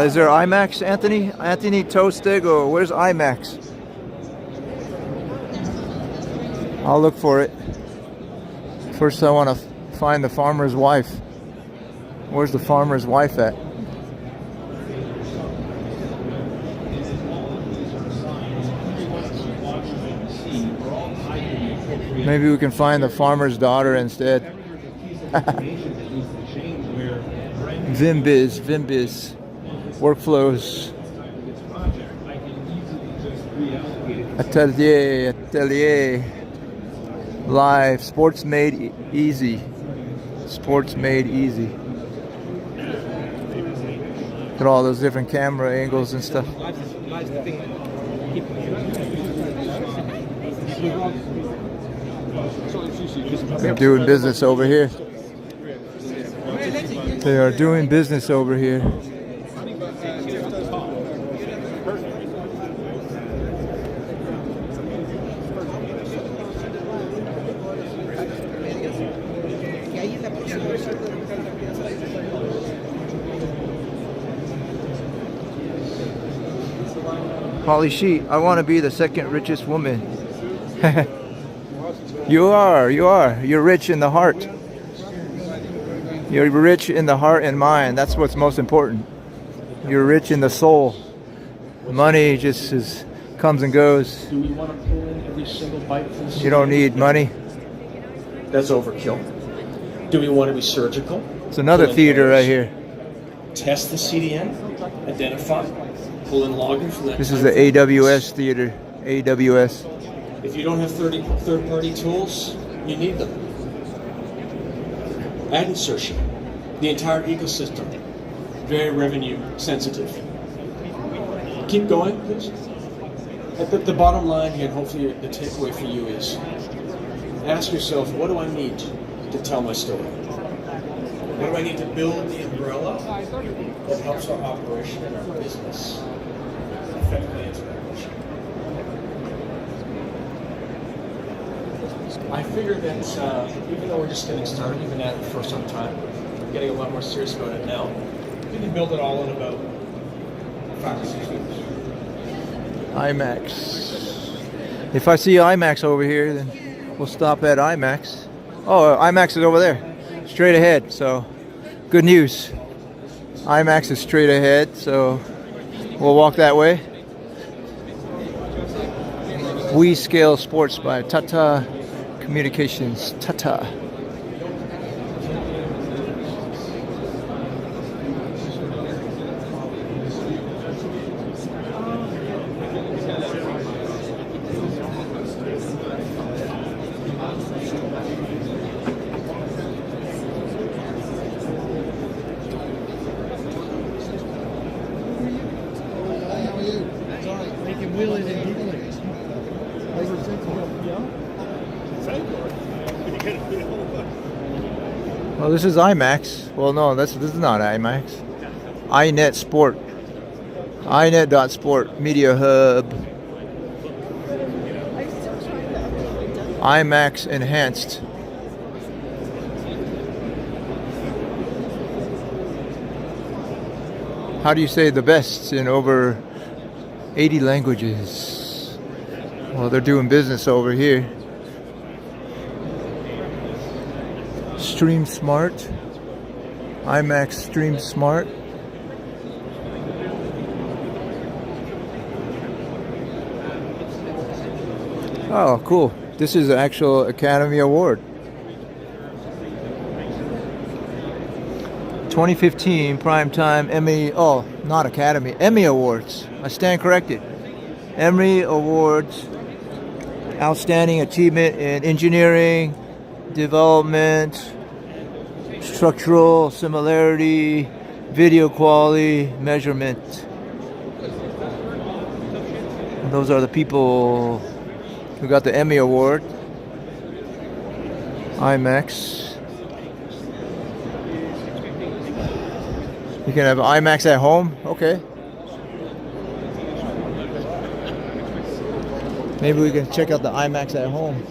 Is there IMAX, Anthony? Anthony Tostego, where's IMAX? I'll look for it. First I want to find the farmer's wife. Where's the farmer's wife at? Maybe we can find the farmer's daughter instead. Vimbiz. Workflows. Atelier. Live. Sports made easy. Sports made easy. Look at all those different camera angles and stuff. They're doing business over here. They are doing business over here. Holly Sheet, I want to be the second richest woman. You are. You're rich in the heart. You're rich in the heart and mind. That's what's most important. You're rich in the soul. Money just comes and goes. Do we want to pull in every single bite from the CDN? You don't need money. That's overkill. Do we want to be surgical? It's another theater right here. Test the CDN, identify, pull in login from that. This is the AWS theater. AWS. If you don't have third-party tools, you need them. Ad insertion, the entire ecosystem, very revenue sensitive. Keep going, please. The bottom line here, and hopefully the takeaway for you is, ask yourself, what do I need to tell my story? What do I need to build the umbrella that helps our operation and our business effectively answer that question? I figured that even though we're just getting started, we've been at it for some time, getting a lot more serious about it now, we can build it all in about 5 or 6 weeks. IMAX. If I see IMAX over here, then we'll stop at IMAX. Oh, IMAX is over there, straight ahead. So, good news. IMAX is straight ahead, so we'll walk that way. We Scale Sports by Tata Communications. Tata. Well, this is IMAX. Well, no, this is not IMAX. iNet Sport. iNet.sport. Media Hub. IMAX Enhanced. How do you say the best in over 80 languages? Well, they're doing business over here. Stream Smart. IMAX Stream Smart. Oh, cool. This is an actual Academy Award. 2015 Primetime Emmy, oh, not Academy, Emmy Awards. I stand corrected. Emmy Awards, Outstanding Achievement in Engineering, Development, Structural Similarity, Video Quality, Measurement. Those are the people who got the Emmy Award. IMAX. You can have IMAX at home? Okay. Maybe we can check out the IMAX at home.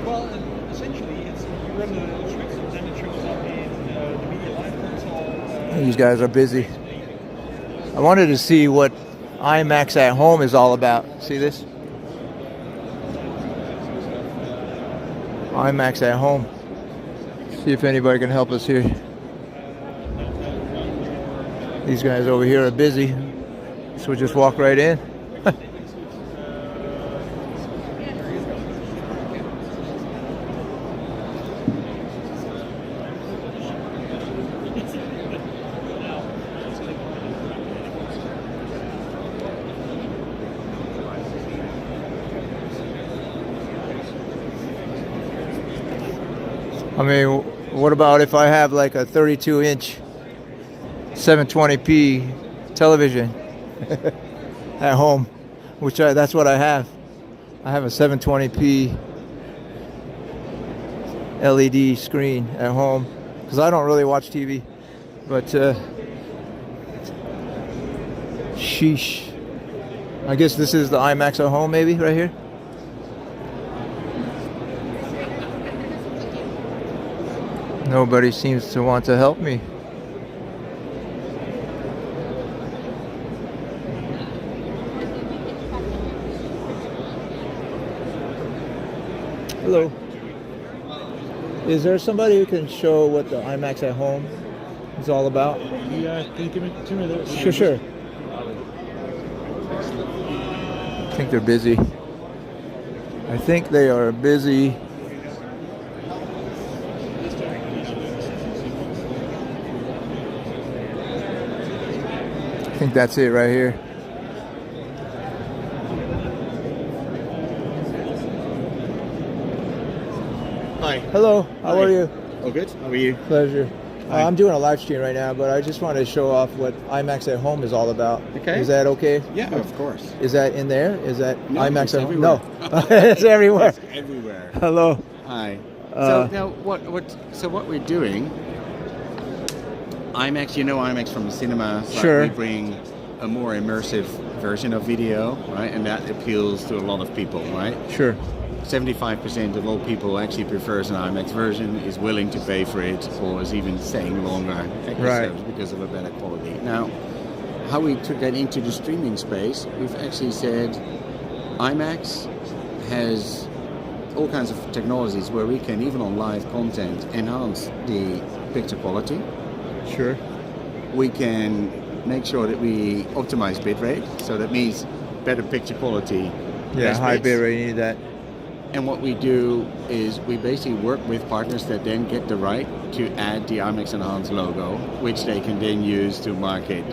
Well, essentially, it's you run the scripts and then it shows up in the media live console. These guys are busy. I wanted to see what IMAX at home is all about. See this? IMAX at home. See if anybody can help us here. These guys over here are busy, so we'll just walk right in. I mean, what about if I have like a 32-inch 720p television at home, which that's what I have. I have a 720p LED screen at home because I don't really watch TV. But sheesh. I guess this is the IMAX at home, maybe right here. Nobody seems to want to help me. Hello. Is there somebody who can show what the IMAX at home is all about? Yeah, can you give me 2 minutes? Sure. I think they're busy. I think they are busy. I think that's it right here. Hi. Hello, how are you? All good. How are you? Pleasure. I'm doing a live stream right now, but I just wanted to show off what IMAX at home is all about. Okay. Is that okay? Yeah, of course. Is that in there? Is that No, IMAX it's at home? everywhere. No, it's everywhere. It's everywhere. Hello. Hi. Uh, So now, what we're doing? IMAX, you know IMAX from the cinema. So Sure. We bring a more immersive version of video, right? And that appeals to a lot of people, right? Sure. 75% of all people actually prefers an IMAX version, is willing to pay for it, or is even staying longer Right. because of a better quality. Now, how we took that into the streaming space, we've actually said IMAX has all kinds of technologies where we can, even on live content, enhance the picture quality. Sure. We can make sure that we optimize bitrate, so that means better picture quality. Yeah, less high bits. bit rate, you need that. And what we do is we basically work with partners that then get the right to add the IMAX Enhanced logo, which they can then use to market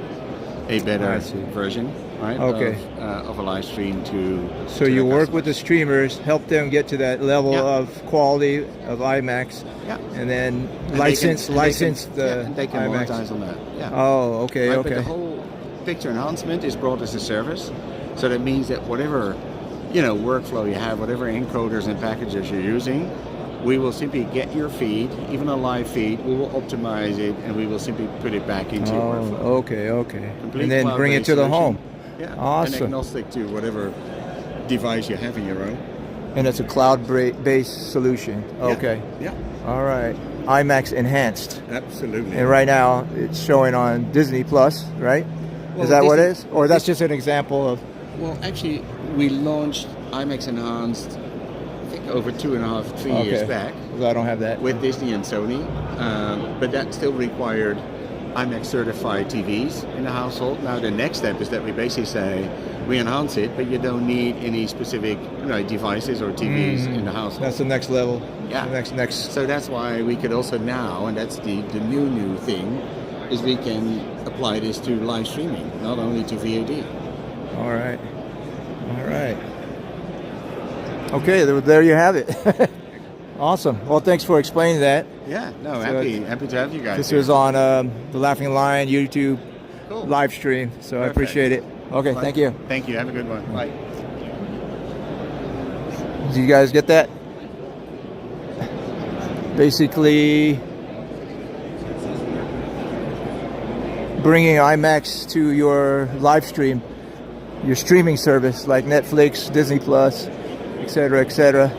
a better I see. version, right? Okay. Of a live stream to. So to you their work with the streamers, help them get to that level Yeah. of quality of IMAX, Yeah. and then And license they can, the and they can IMAX. monetize on that. Yeah. Oh, okay, Right, okay. But the whole picture enhancement is brought as a service, so that means that whatever workflow you have, whatever encoders and packages you're using, we will simply get your feed, even a live feed, we will optimize it, and we will simply put it back into your workflow. Oh, okay. Complete And then bring it cloud-based to the solution. home. Yeah, and Awesome. agnostic to whatever device you have in your own. And it's a cloud-based solution. Okay. Yeah. All right. IMAX Enhanced. Absolutely. And right now it's showing on Disney Plus, right? Well, Is that what it Disney- is? Or that's just an example of Well, actually, we launched IMAX Enhanced, I think, over 2.5, 3 years back. Well, I don't have that. With Disney and Sony. But that still required IMAX certified TVs in the household. Now, the next step is that we basically say, we enhance it, but you don't need any specific devices or TVs in the household. That's the next level. Yeah. The next. So that's why we could also now, and that's the new thing, is we can apply this to live streaming, not only to VOD. All right. Okay, there you have it. Awesome. Well, thanks for explaining that. Yeah, no, happy to have you guys. This here. was on the Laughing Lion YouTube live stream, so I appreciate it. Okay, thank you. Thank you. Have a good one. Bye. Did you guys get that? Basically, bringing IMAX to your live stream, your streaming service like Netflix, Disney Plus, etc., etc.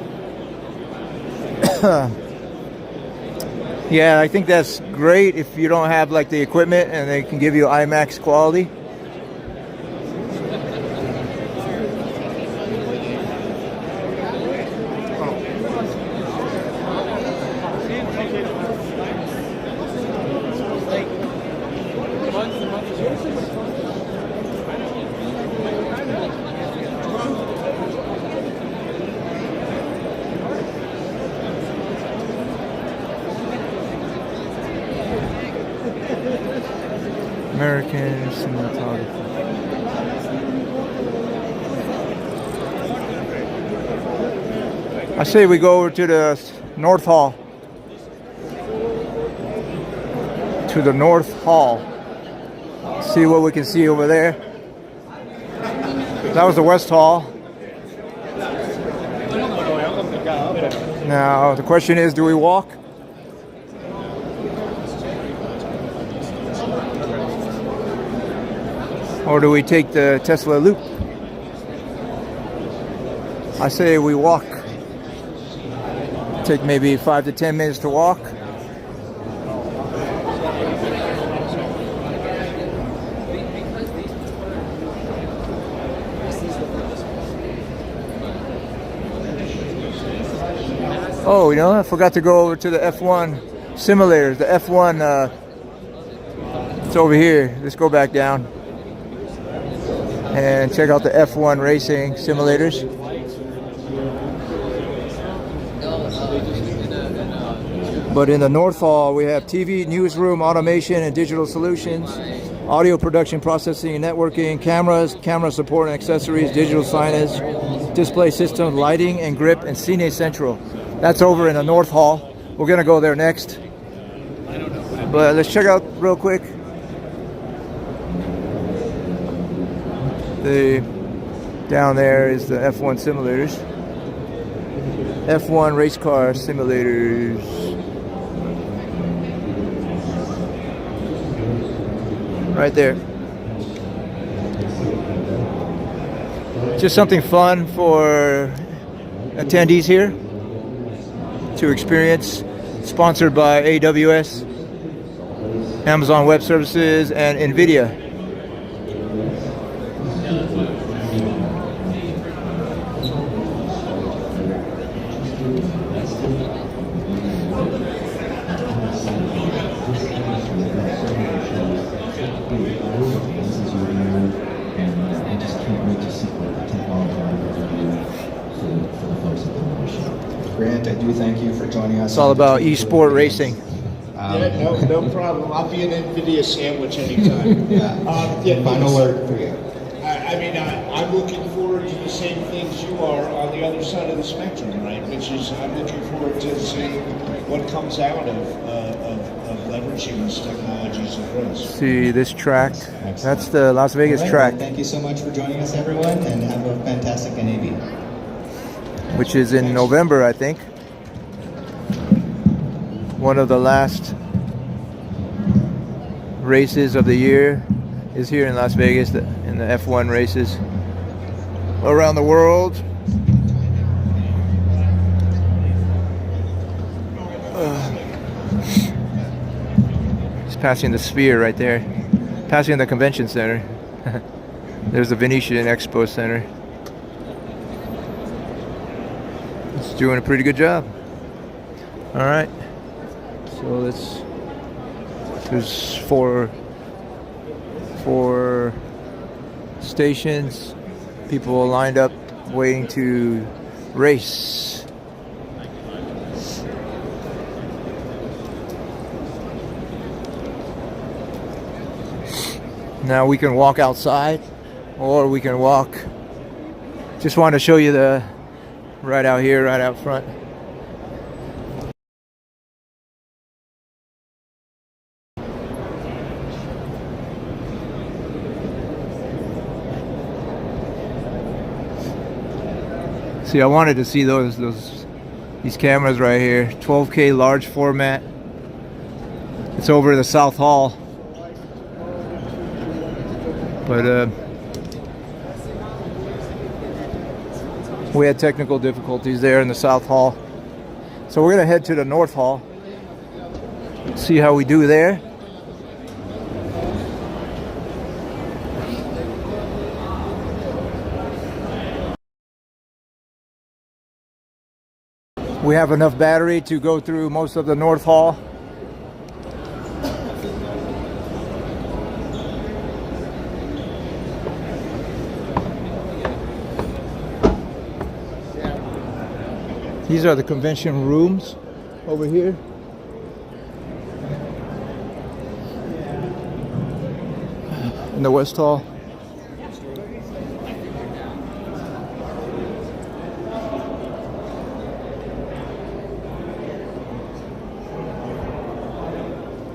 Yeah, I think that's great if you don't have like the equipment and they can give you IMAX quality. American cinematography. I say we go over to the North Hall. To the North Hall. See what we can see over there. That was the West Hall. Now the question is, do we walk? Or do we take the Tesla loop? I say we walk. Take maybe 5 to 10 minutes to walk. Oh, I forgot to go over to the F1 simulators. The F1, it's over here. Let's go back down and check out the F1 racing simulators. But in the North Hall, we have TV, newsroom, automation, and digital solutions, audio production, processing, and networking, cameras, camera support and accessories, digital signage, display systems, lighting, and grip, and Cine Central. That's over in the North Hall. We're going to go there next. But let's check out real quick. Down there is the F1 simulators. F1 race car simulators. Right there. Just something fun for attendees here to experience. Sponsored by AWS, Amazon Web Services, and NVIDIA. Grant, I do thank you for joining us. It's all about e-sport racing. Yeah, no problem. I'll be an NVIDIA sandwich anytime. Final word for you. I'm looking forward to the same things you are on the other side of the spectrum, right? Which is, I'm looking forward to seeing what comes out of leveraging these technologies of risk. See this track? That's the Las Vegas track. Thank you so much for joining us, everyone, and have a fantastic NAB. Which is in November, I think. One of the last races of the year is here in Las Vegas, in the F1 races around the world. Just passing the Sphere right there, passing the convention center. There's the Venetian Expo Center. It's doing a pretty good job. All right. So there's four stations. People lined up waiting to race. Now we can walk outside, or we can walk. Just want to show you the right out here, right out front. See, I wanted to see these cameras right here. 12K large format. It's over the South Hall. But we had technical difficulties there in the South Hall. So we're gonna head to the North Hall. See how we do there. We have enough battery to go through most of the North Hall. These are the convention rooms over here. In the West Hall.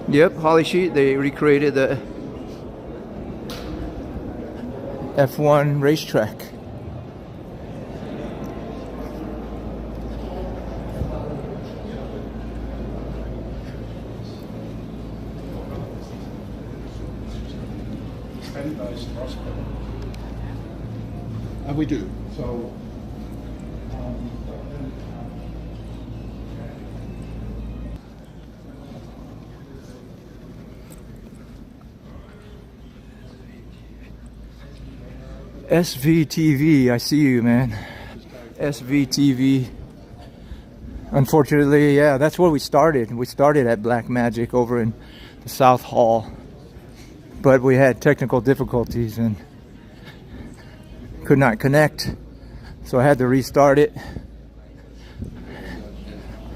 Yep, Holly Sheet, they recreated the F1 racetrack. We do. So SVTV, I see you, man. SVTV. Unfortunately, yeah, that's where we started. We started at Black Magic over in the South Hall. But we had technical difficulties and could not connect. So I had to restart it.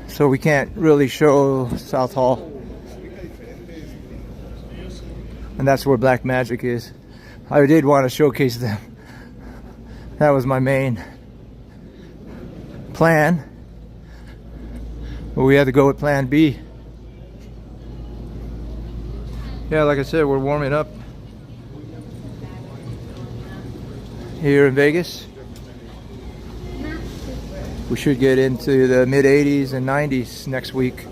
So we can't really show South Hall. And that's where Black Magic is. I did want to showcase them. That was my main plan. But we had to go with plan B. Yeah, like I said, we're warming up here in Vegas. We should get into the mid 80s and 90s next week.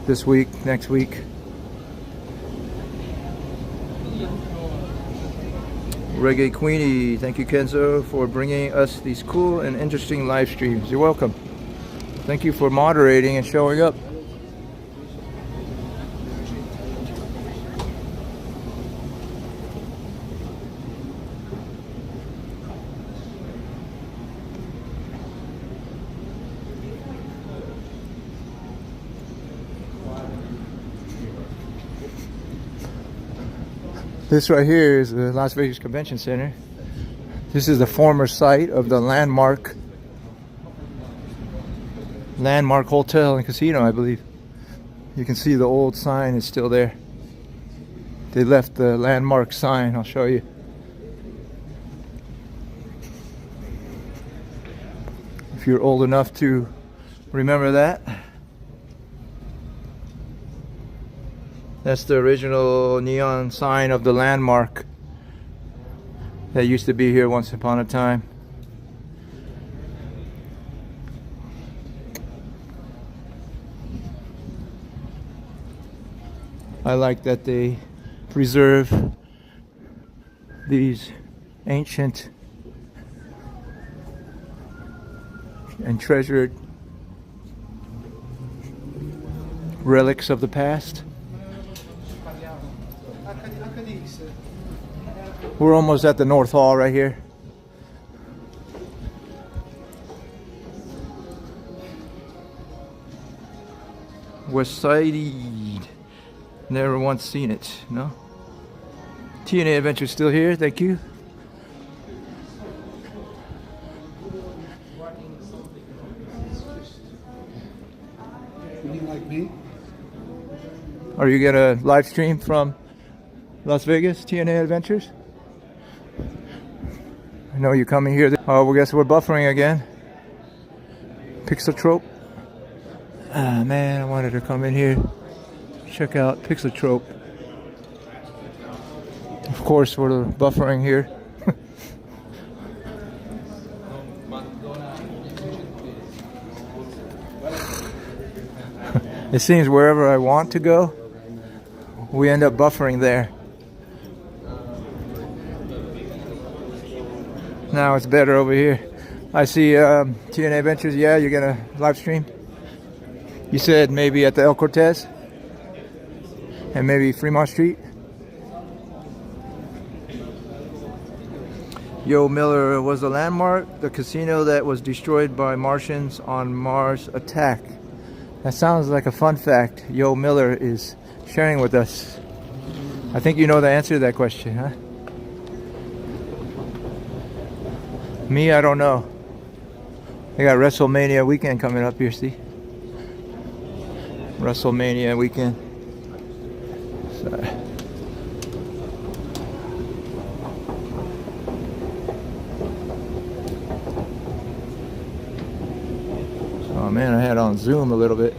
This week, next week. Reggae Queenie, thank you Kenzo for bringing us these cool and interesting live streams. You're welcome. Thank you for moderating and showing up. This right here is the Las Vegas Convention Center. This is the former site of the Landmark Hotel and Casino, I believe. You can see the old sign is still there. They left the Landmark sign, I'll show you. If you're old enough to remember that. That's the original neon sign of the Landmark that used to be here once upon a time. I like that they preserve these ancient and treasured relics of the past. We're almost at the North Hall right here. West Side. Never once seen it, no? TNA Adventure still here, thank you. Like me? Are you gonna live stream from Las Vegas, TNA Adventures? I know you're coming here. Oh, well, guess we're buffering again. Pixeltrope. Ah, man, I wanted to come in here. Check out Pixeltrope. Of course, we're buffering here. It seems wherever I want to go, we end up buffering there. Now it's better over here. I see TNA Adventures. Yeah, you're gonna live stream. You said maybe at the El Cortez and maybe Fremont Street. Yo Miller was the landmark, the casino that was destroyed by Martians on Mars attack. That sounds like a fun fact Yo Miller is sharing with us. I think you know the answer to that question, huh? Me, I don't know. They got WrestleMania weekend coming up here, see? WrestleMania weekend. So. Oh man, I had on Zoom a little bit.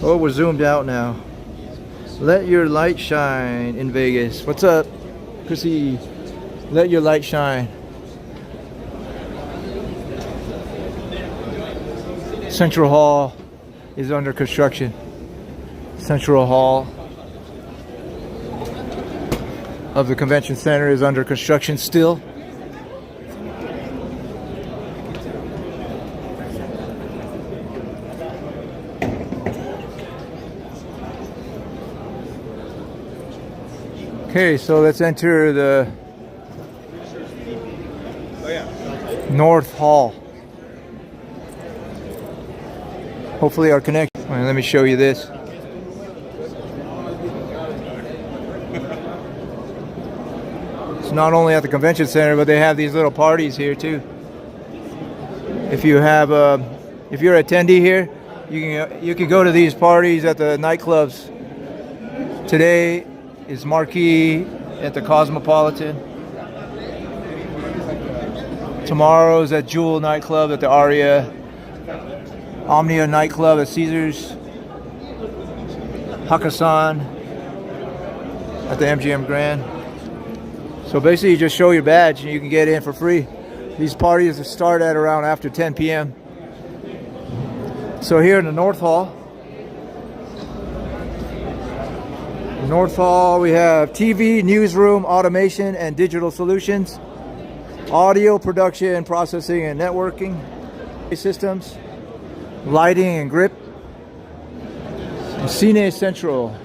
Oh, we're zoomed out now. Let your light shine in Vegas. What's up, Chrissy? Let your light shine. Central Hall is under construction. Central Hall of the convention center is under construction still. Okay, so let's enter the North Hall. Hopefully our connection. Well, let me show you this. It's not only at the convention center, but they have these little parties here too. If you have, if you're an attendee here, you can go to these parties at the nightclubs. Today is Marquee at the Cosmopolitan. Tomorrow's at Jewel nightclub at the Aria. Omnia nightclub at Caesars. Hakkasan at the MGM Grand. So basically you just show your badge and you can get in for free. These parties start at around after 10 p.m. So here in the North Hall, we have TV, newsroom, automation, and digital solutions, audio production, processing, and networking systems, lighting and grip, and Cine Central.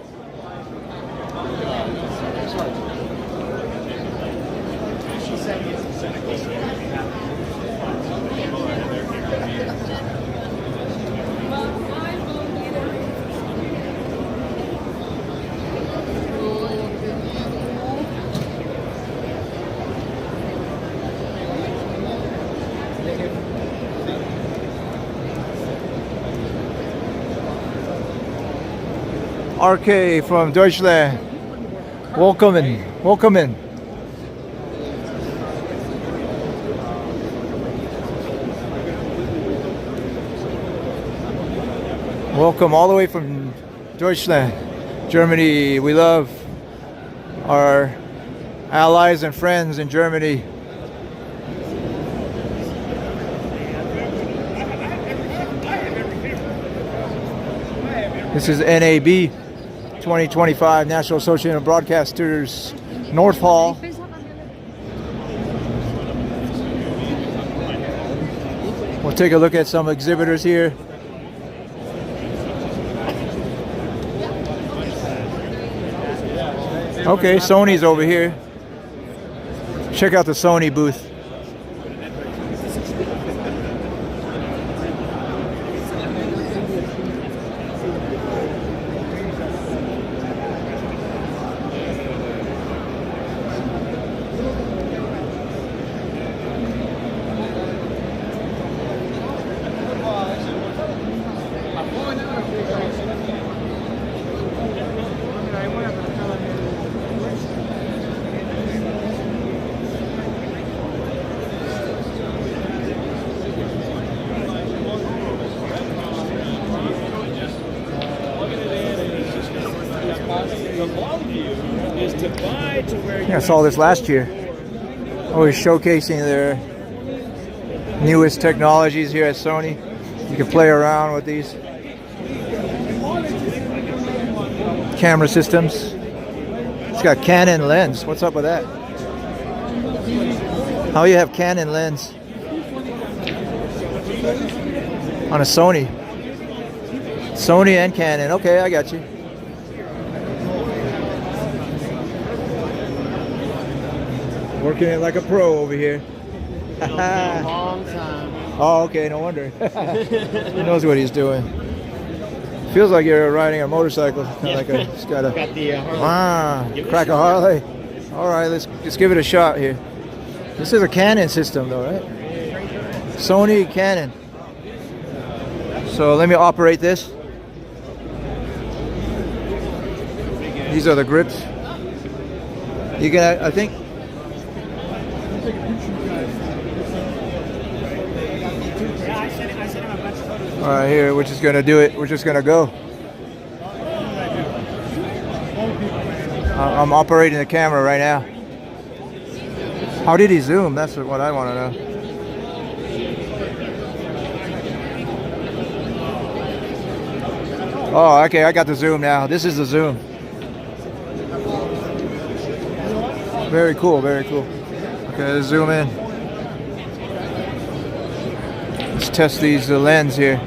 RK from Deutschland. Welcome in. Welcome in. Welcome all the way from Deutschland, Germany. We love our allies and friends in Germany. This is NAB 2025 National Association of Broadcasters North Hall. We'll take a look at some exhibitors here. Okay, Sony's over here. Check out the Sony booth. I saw this last year. Always showcasing their newest technologies here at Sony. You can play around with these camera systems. It's got Canon lens. What's up with that? How you have Canon lens on a Sony? Sony and Canon. Okay, I got you. Working it like a pro over here. A long time. Oh, okay, no wonder. He knows what he's doing. Feels like you're riding a motorcycle. Kind of like a, it's got a crack a Harley. All right, let's give it a shot here. This is a Canon system, though, right? Sony Canon. So let me operate this. These are the grips. You can, I think. All right, here, we're just gonna do it. We're just gonna go. I'm operating the camera right now. How did he zoom? That's what I want to know. Oh, okay, I got the zoom now. This is the zoom. Very cool, very cool. Okay, let's zoom in. Let's test these lens here.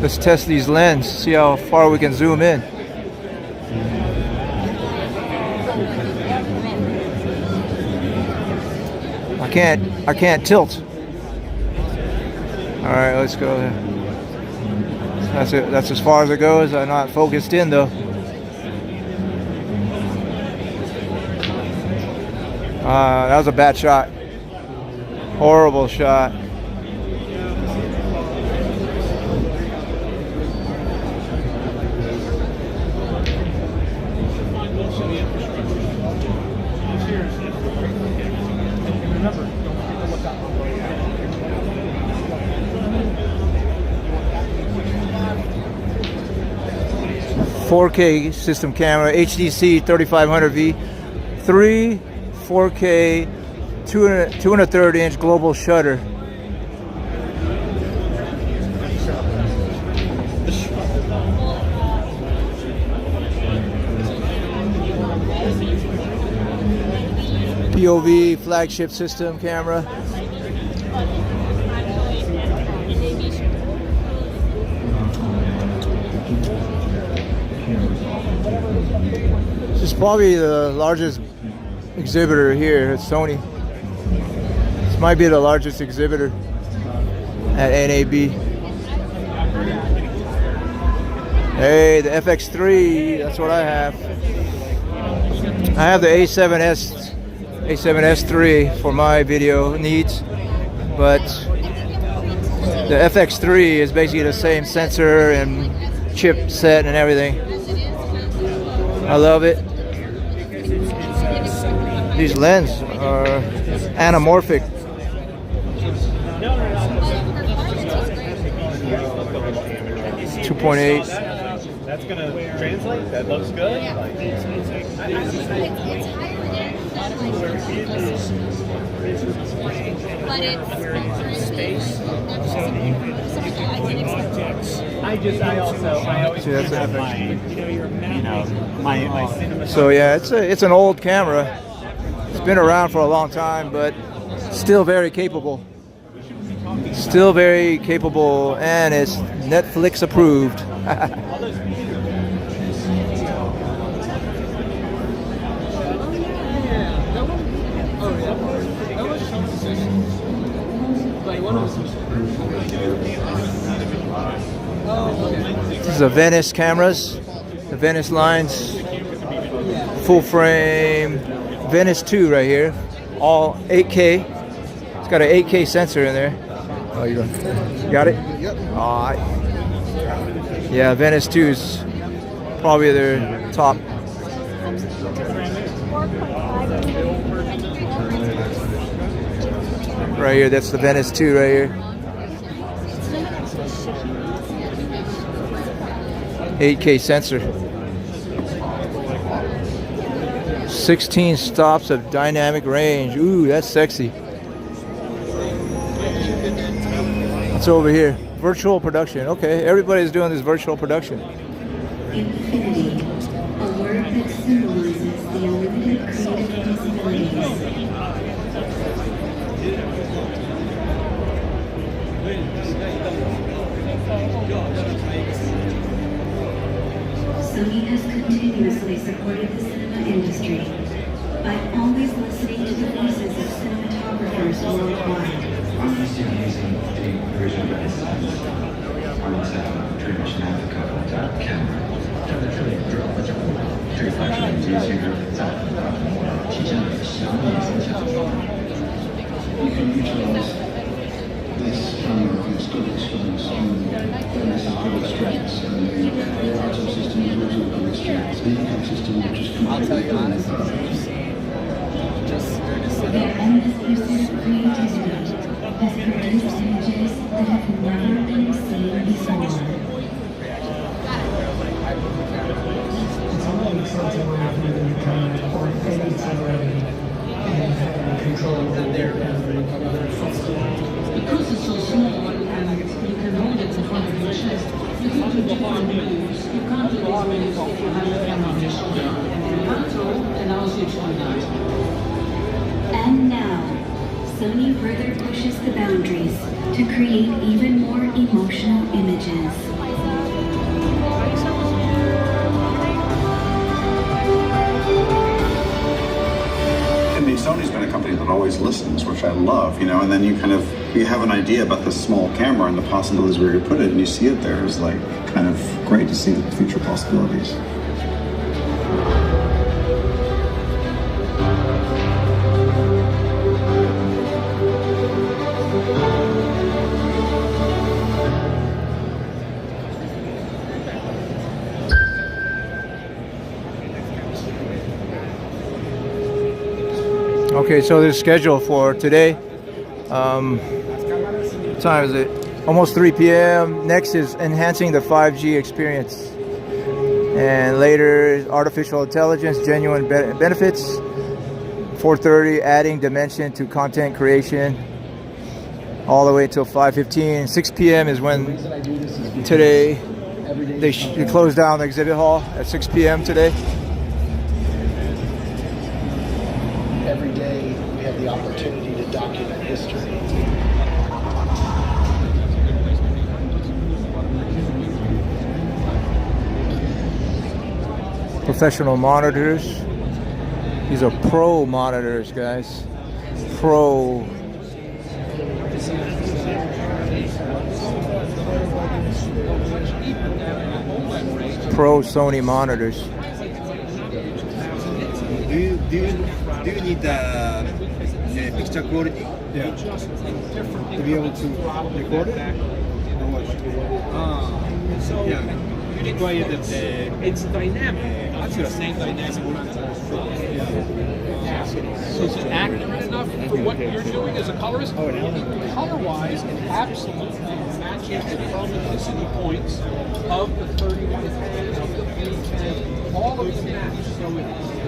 Let's test these lens, see how far we can zoom in. I can't tilt. All right, let's go there. That's it. That's as far as it goes. I'm not focused in though. That was a bad shot. Horrible shot. Remember, 4K system camera, HDC 3500V, 3 4K 2.3 inch global shutter. POV flagship system camera. This is probably the largest exhibitor here at Sony. This might be the largest exhibitor at NAB. Hey, the FX3, that's what I have. I have the A7S3 for my video needs, but the FX3 is basically the same sensor and chip set and everything. I love it. These lenses are anamorphic. .8. That's gonna translate. That looks good. I always have my cinema. So yeah, it's an old camera. It's been around for a long time, but still very capable. Still very capable, and it's Netflix approved. This is the Venice cameras, the Venice lines, full frame, Venice 2 right here, all 8K. It's got an 8K sensor in there. Oh, you got it? Yep. Yeah, Venice 2 is probably their top. Right here, that's the Venice 2 right here. 8K sensor. 16 stops of dynamic range. Ooh, that's sexy. What's over here? Virtual production. Okay, everybody's doing this virtual production. Infinity, a word that symbolizes the unlimited creative possibilities. Sony has continuously supported the cinema industry by always listening to the voices of cinematographers worldwide. I'm used to using the original Venice lens. I want to have pretty much an Africa camera. 它的特点主要在乎这个拍摄以及其实在体现了侠义形象。You can utilize this camera and its good experience on Venice's good strengths and the auto system is also good strengths. The ecosystem which is completely different. Their endless pursuit of creativity has produced images that have never been seen before. It's only something where you can or any celebrity and have control over their Because it's so small and you can hold it in front of your chest, you can do different moves. You can't do these moves if you have the camera on your shoulder. And the control allows you to do that. And now, Sony further pushes the boundaries to create even more emotional images. I mean, Sony's been a company that always listens, which I love, you know, and then you have an idea about this small camera and the possibilities where you put it, and you see it there is like kind of great to see the future possibilities. Okay, so there's schedule for today. What time is it? Almost 3 p.m. Next is enhancing the 5G experience. And later, artificial intelligence, genuine benefits. 4:30, adding dimension to content creation. All the way till 5:15. 6 p.m. is when today they close down the exhibit hall at 6 p.m. today. Every day we have the opportunity to document history. Professional monitors. These are pro monitors, guys. Pro. Pro Sony monitors. Do you need the picture quality? Yeah. To be able to record it? So you require that it's dynamic. Actually, the same dynamic. So is it accurate enough for what you're doing as a colorist? Color-wise, it absolutely matches the chromaticity points of the 31 pans, of the blue pan, all of them match. So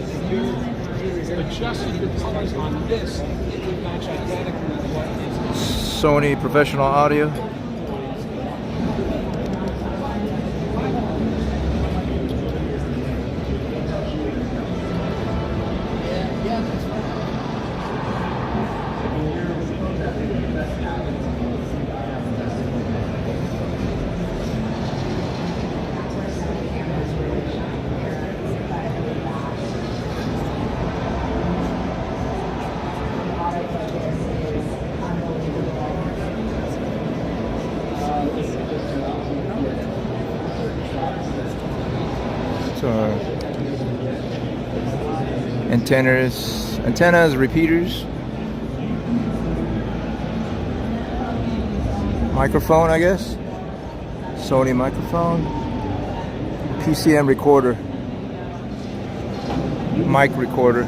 if you adjusted the colors on this, it would match identically to what is Sony professional audio. So antennas, repeaters, microphone, I guess. Sony microphone, PCM recorder, mic recorder.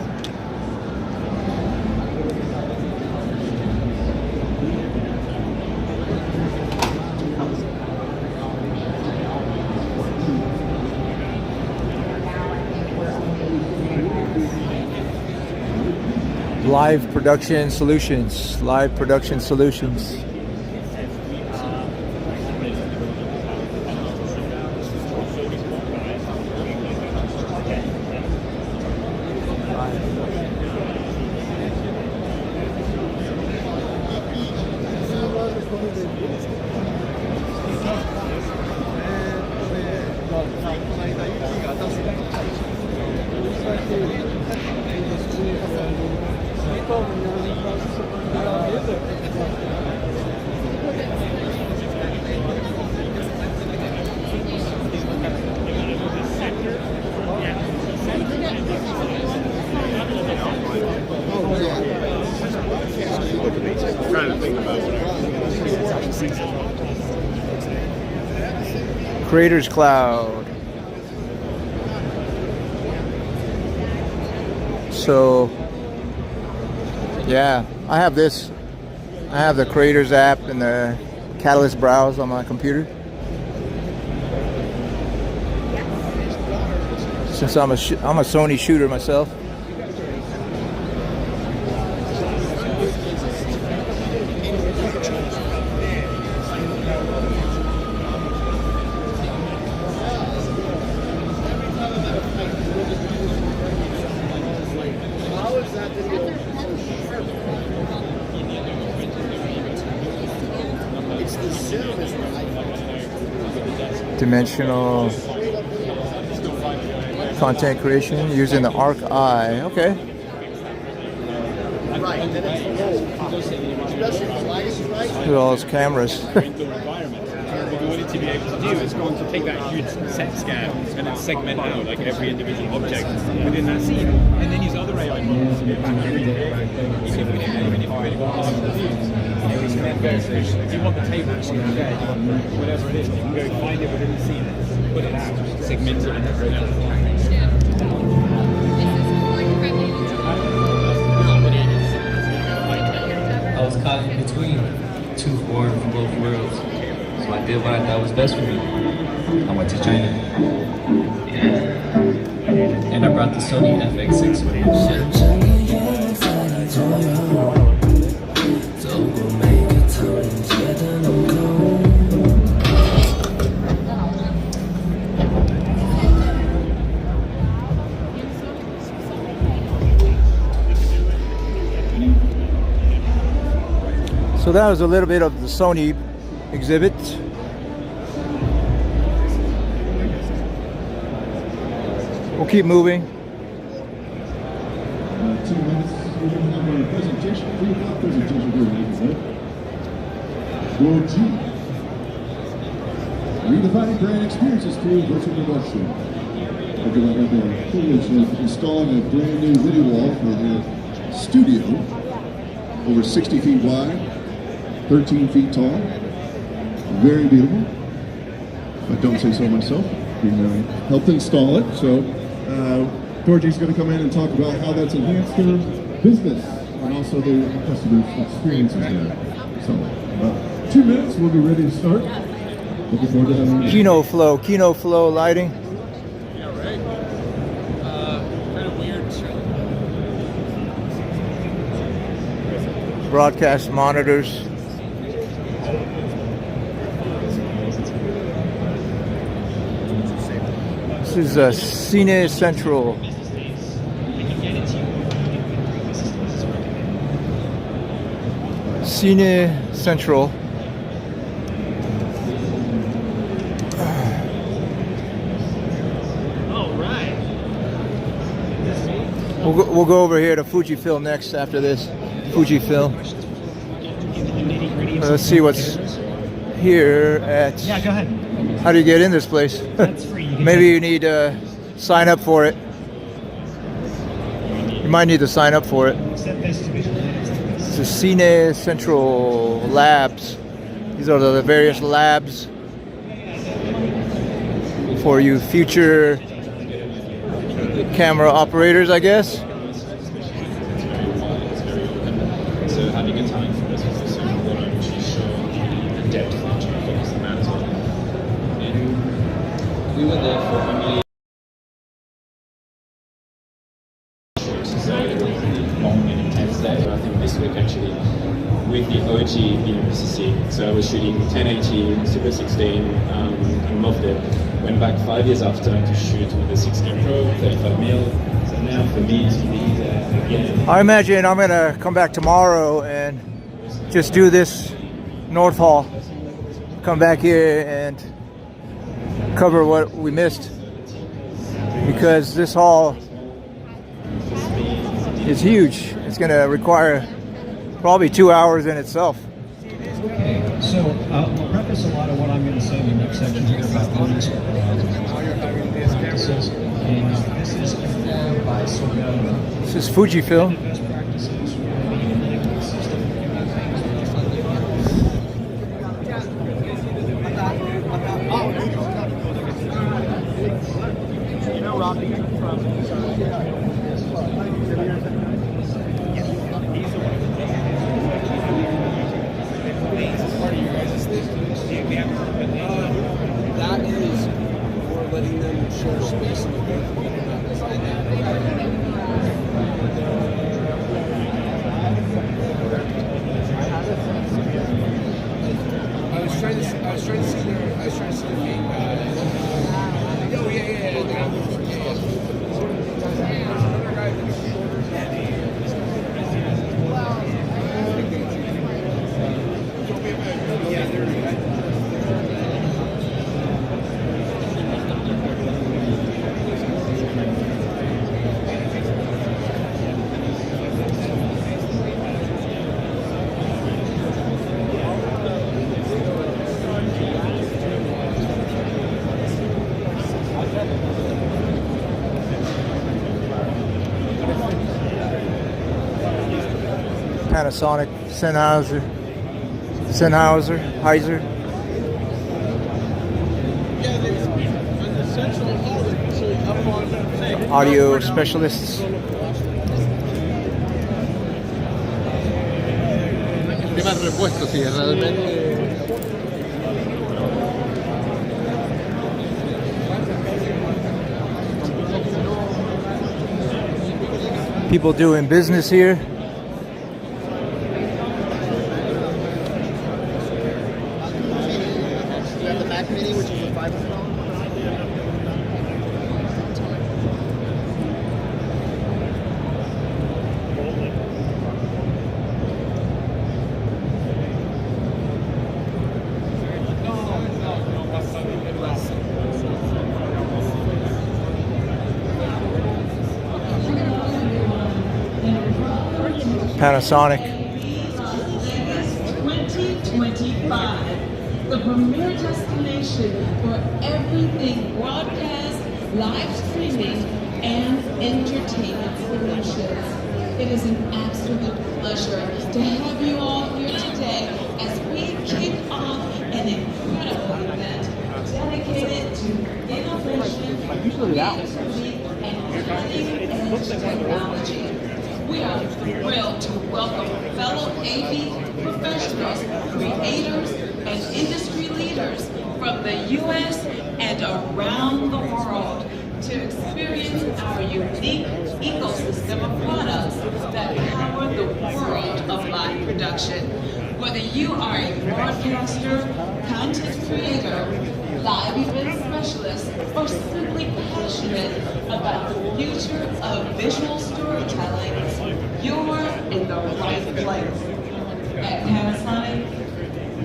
Live production solutions. Creators Cloud. So yeah, I have this. I have the Creators app and the Catalyst Browse on my computer. Since I'm a Sony shooter myself. Dimensional content creation using the Arc Eye. Okay. Look at all those cameras. What we wanted to be able to do is going to take that huge set scan and then segment out like every individual object within that scene, and then use other AI models to get back and read it. Even if we really got large reviews, if you want the table actually there, you want whatever it is, you can go find it within the scene, put it out, segment it, and everything else. I was caught in between, too foreign from both worlds. So I did what I thought was best for me. I went to China. And I brought the Sony FX6 with me. So that was a little bit of the Sony exhibit. We'll keep moving. 2 minutes, we're going to have our presentation, 3 o'clock presentation here, ladies and gentlemen. 4G. Redefining brand experiences through virtual production. Everyone have the privilege of installing a brand new video wall for their studio. Over 60 feet wide, 13 feet tall. Very beautiful. If I don't say so myself. We helped install it. So Dorji's going to come in and talk about how that's enhanced their business and also the customer experiences there. So about 2 minutes, we'll be ready to start. Looking forward to having you. Kino flow lighting. Yeah, right. Kind of weird. Broadcast monitors. This is Cine Central. Cine Central. All right. We'll go over here to Fujifilm next after this. Fujifilm. Let's see what's here at. Yeah, go ahead. How do you get in this place? That's free. Maybe you need sign up for it. You might need to sign up for it. It's the Cine Central Labs. These are the various labs for you future camera operators, I guess. So having a time for us is also what I'm actually sure the depth of focus on that as well. And we were there for only long and intense day. I think this week actually with the OG BMCC. So I was shooting 1080, Super 16, and loved it. Went back 5 years after to shoot with the 16 Pro, 35mm. So now for me to be there again. I imagine I'm gonna come back tomorrow and just do this North Hall. Come back here and cover what we missed, because this hall is huge. It's gonna require probably 2 hours in itself. Okay, so I'll preface a lot of what I'm going to say in the next section here about bonus practices. And this is informed by sort of. This is Fujifilm. That is, we're letting them share space in the booth. We do not design that. I was trying to see the game. Oh yeah. Panasonic, Sennheiser, Heiser. Audio specialists. Tema de repuesto, sí, realmente. People doing business here. Panasonic. 2025, the premier destination for everything broadcast, live streaming, and entertainment solutions. It is an absolute pleasure to have you all here today as we kick off an incredible event dedicated to innovation, creativity, and cutting-edge technology. We are thrilled to welcome fellow AV professionals, creators, and industry leaders from the U.S. and around the world to experience our unique ecosystem of products that power the world of live production. Whether you are a broadcaster, content creator, live event specialist, or simply passionate about the future of visual storytelling, you're in the right place. At Panasonic,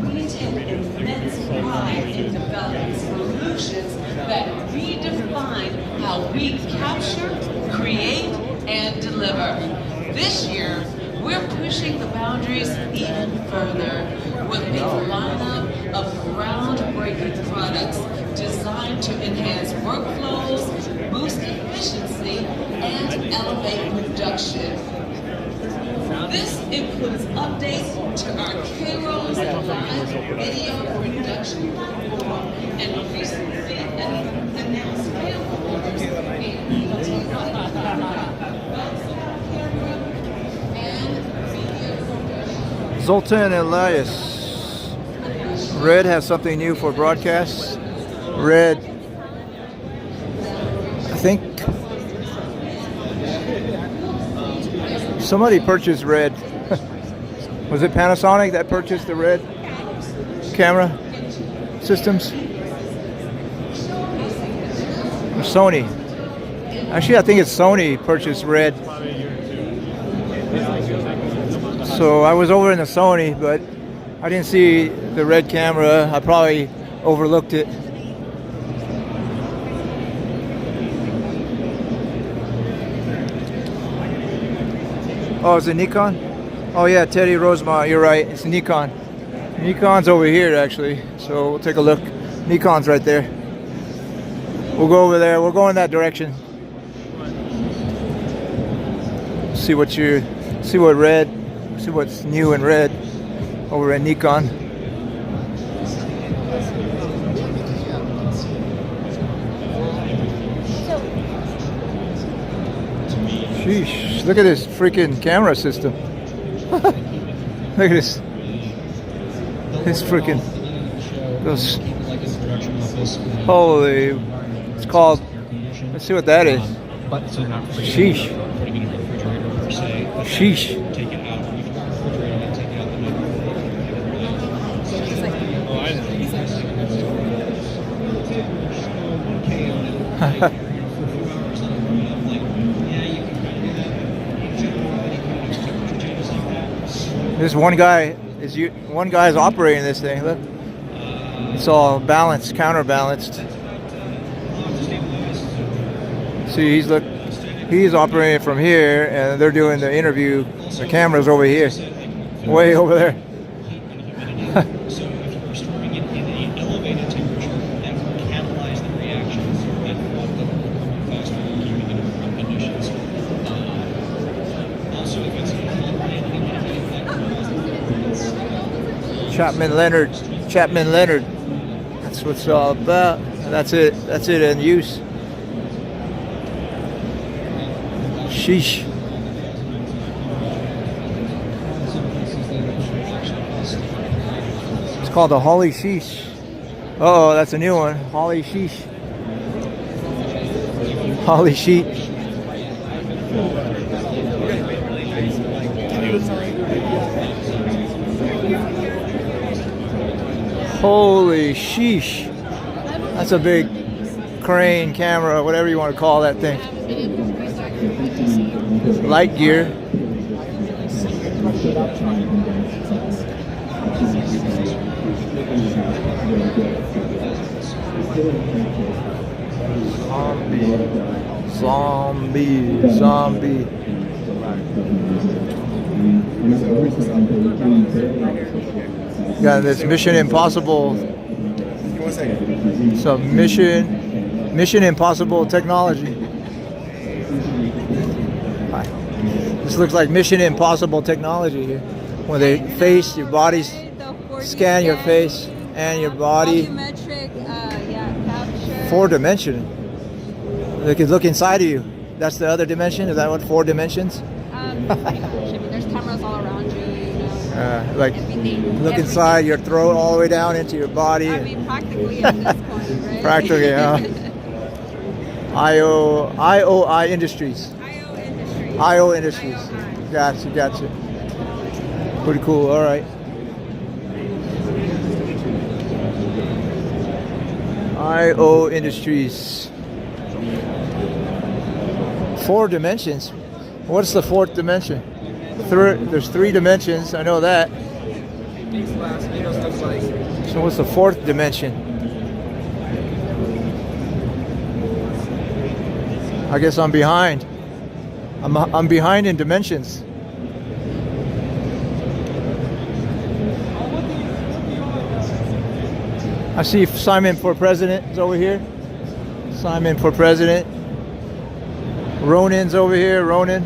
we take immense pride in developing solutions that redefine how we capture, create, and deliver. This year, we're pushing the boundaries even further with a lineup of groundbreaking products designed to enhance workflows, boost elevate production. This includes updates to our Kairos live video production platform and recently announced Zoltan Elias. Red has something new for broadcasts. Red, I think somebody purchased Red. Was it Panasonic that purchased the Red camera systems? Or Sony? Actually, I think it's Sony purchased Red. So I was over in the Sony, but I didn't see the Red camera. I probably overlooked it. Oh, is it Nikon? Oh yeah, Teddy Rosemont, you're right, it's Nikon. Nikon's over here actually, so we'll take a look. Nikon's right there. We'll go over there, we'll go in that direction. See what's new in Red over at Nikon. Sheesh, look at this freaking camera system. Look at this. This freaking, those, holy, it's called, let's see what that is. Sheesh. Sheesh. This one guy is operating this thing. Look, it's all balanced, counterbalanced. See, he's operating from here, and they're doing the interview. The camera's over here, way over there. Chapman Leonard. That's what it's all about. That's it in use. Sheesh. It's called the Holly Sheesh. Oh, that's a new one. Holly Sheesh. Holly Sheesh. Holy sheesh. That's a big crane camera, whatever you want to call that thing. Light gear. Zombie. Got this Mission Impossible. Some Mission Impossible technology. This looks like Mission Impossible technology here. When they face your bodies, scan your face and your body. Four dimension. They could look inside of you. That's the other dimension. Is that what 4 dimensions? There's cameras all around you. Like look inside your throat all the way down into your body. I mean, practically at this point, right? Practically, yeah. IO Industries. IO Industries. Gotcha. Pretty cool. All right. IO Industries. 4 dimensions. What's the 4th dimension? There's 3 dimensions. I know that. So what's the 4th dimension? I guess I'm behind. I'm behind in dimensions. I see Simon for President is over here. Simon for President. Ronin's over here. Ronin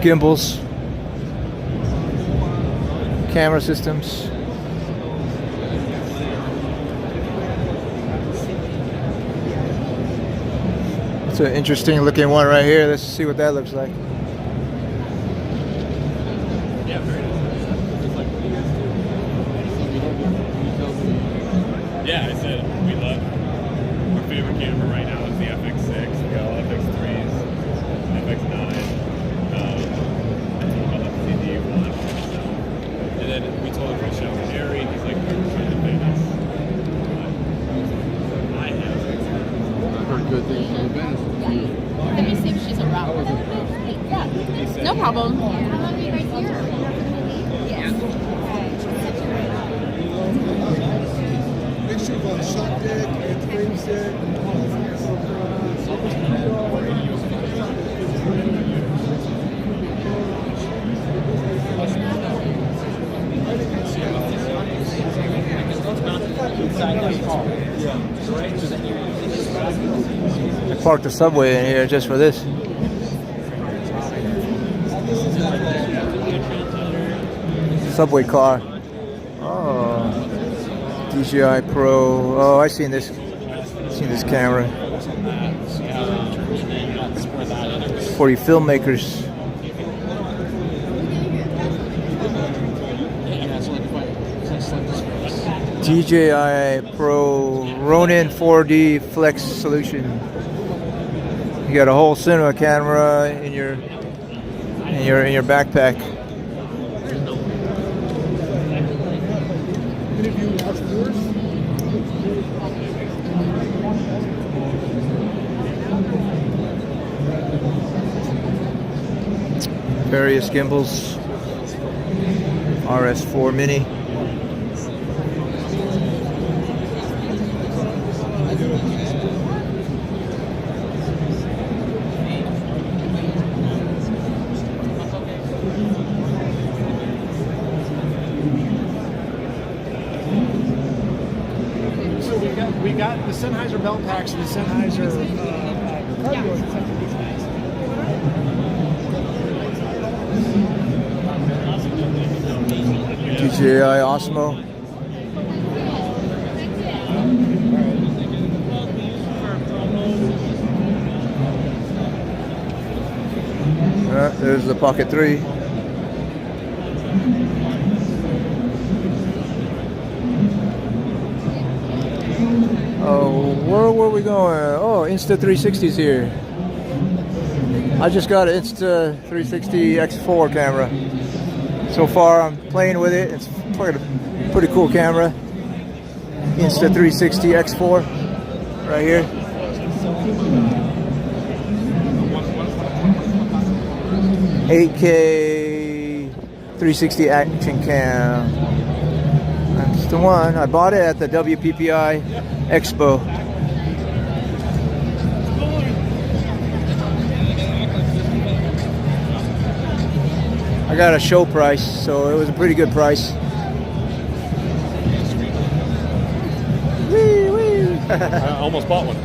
gimbals, camera systems. It's an interesting looking one right here. Let's see what that looks like. Yeah, I said we love our favorite camera right now is the FX6. We got all FX3s, FX9. I love the D1. And then we told him to show Harry. He's like, we're trying to pay this. I have heard good things from Venice. Let me see if she's around. Yeah. No problem. How long are you guys here? Yes. Mixture of a shot deck and frame set. I parked the subway in here just for this. Subway car. Oh, DJI Pro. Oh, I seen this. Seen this camera. For you filmmakers. DJI Pro Ronin 4D Flex solution. You got a whole cinema camera in your backpack. Various gimbals. RS4 Mini. We got the Sennheiser belt packs and the Sennheiser cardio except for these guys. DJI Osmo. There's the Pocket 3. Oh, where were we going? Oh, Insta360's here. I just got an Insta360 X4 camera. So far, I'm playing with it. It's a pretty cool camera. Insta360 X4, right here. $8K 360 action cam. That's the one. I bought it at the WPPI Expo. I got a show price, so it was a pretty good price. Wee, wee. I almost bought one.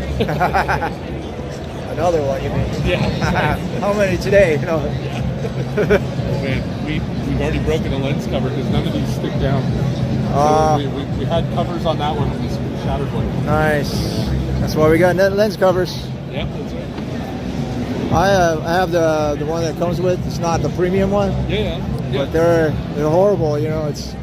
Another one, you mean? Yeah. How many today? No. Oh man, we've already broken a lens cover because none of these stick down. So we had covers on that one and this shattered one. Nice. That's why we got lens covers. Yeah, that's right. I have the one that comes with. It's not the premium one. Yeah. But they're horrible. You know, it's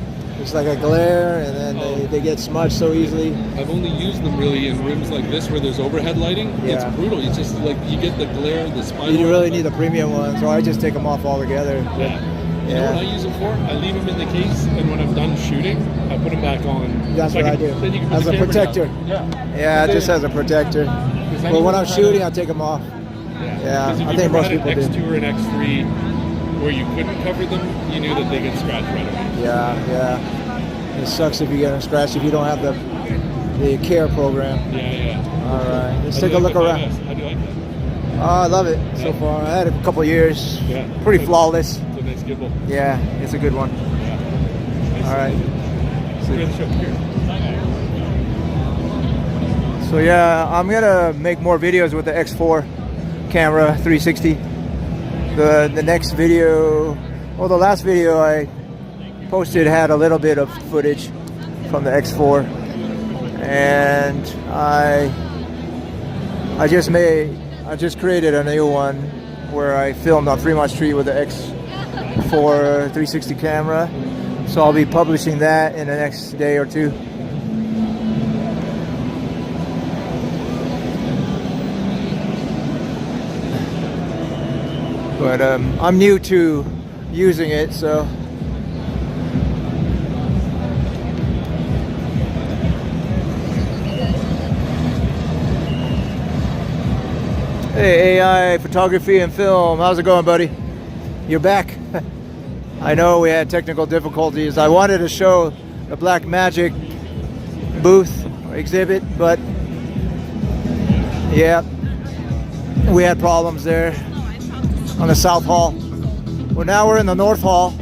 like a glare, and then they get smudged so easily. I've only used them really in rooms like this where there's overhead lighting. Yeah. It's brutal. It's just like you get the glare, the spine. You really need the premium one, so I just take them off altogether. Yeah. You know what I use them for? I leave them in the case, and when I'm done shooting, I put them back on. That's so what I do. Then you can put As the a camera protector. down. Yeah. Yeah, just as a protector. But when I'm shooting, I take them off. Yeah, Because if I you think most ever had people an do. X2 or an X3 where you couldn't cover them, you knew that they get scratched right away. Yeah. It sucks if you get them scratched if you don't have the care program. Yeah. All right, let's How take do a you look like the around. IS? How do you like it? I love it so far. I had it a couple of years. Yeah. Pretty flawless. It's a nice gimbal. Yeah, it's a good one. Yeah. All right. Here, show here. So yeah, I'm gonna make more videos with the X4 camera 360. The next video, well, the last video I posted had a little bit of footage from the X4, and I just created a new one where I filmed on Fremont Street with the X4 360 camera. So I'll be publishing that in the next day or two. But I'm new to using it, so hey, AI photography and film, how's it going, buddy? You're back. I know we had technical difficulties. I wanted to show the Black Magic booth or exhibit, but yeah, we had problems there on the South Hall. Well, now we're in the North Hall.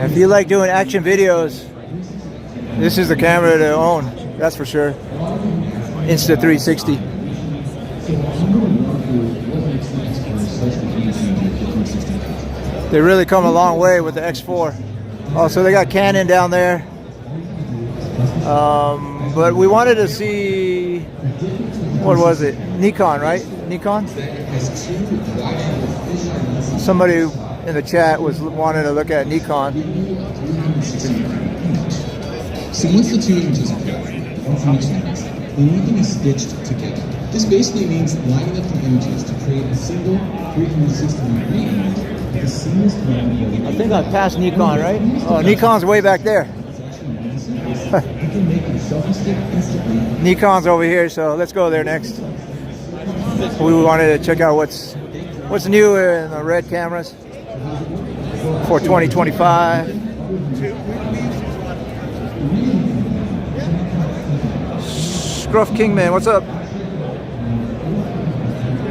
If you like doing action videos, this is the camera to own, that's for sure. Insta360. They really come a long way with the X4. Oh, so they got Canon down there. But we wanted to see, what was it? Nikon, right? Nikon? Somebody in the chat was wanting to look at Nikon. So once the two images are going from each lens, the one thing is stitched together. This basically means lining up the images to create a single 360-degree image with a seamless blend of I think I passed Nikon, right? Oh, Nikon's way back there. Nikon's over here, so let's go there next. We wanted to check out what's new in the red cameras for 2025. Scruff Kingman, what's up?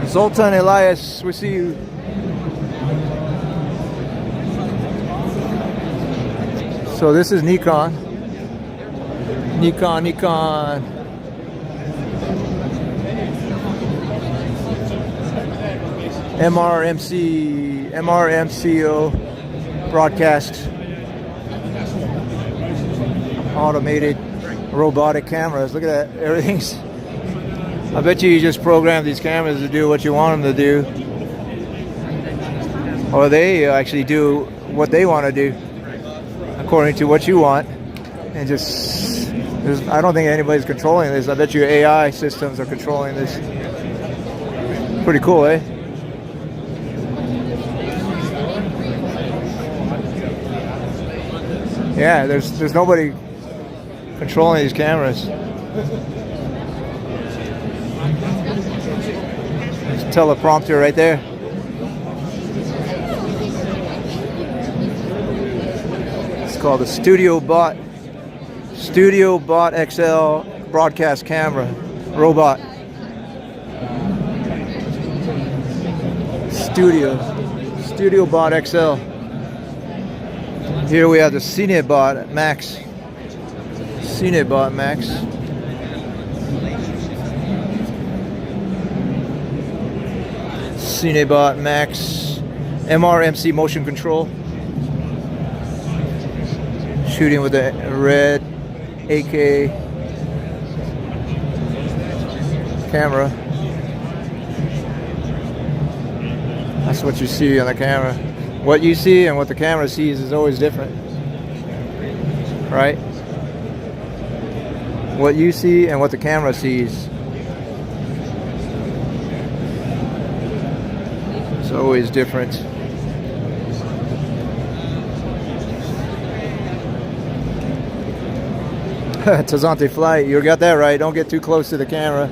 Zoltan Elias, we see you. So this is Nikon. Nikon. MRMCO broadcast automated robotic cameras. Look at that, everything's, I bet you just program these cameras to do what you want them to do, or they actually do what they want to do according to what you want, and just I don't think anybody's controlling this. I bet you AI systems are controlling this. Pretty cool, eh? Yeah, there's nobody controlling these cameras. There's a teleprompter right there. It's called the Studio Bot XL broadcast camera robot. Studio Bot XL. Here we have the Cinebot Max. Cinebot Max. Cinebot Max. MRMC motion control. Shooting with the red AK camera. That's what you see on the camera. What you see and what the camera sees is always different, right? What you see and what the camera sees is always different. Tazante flight. You got that right. Don't get too close to the camera.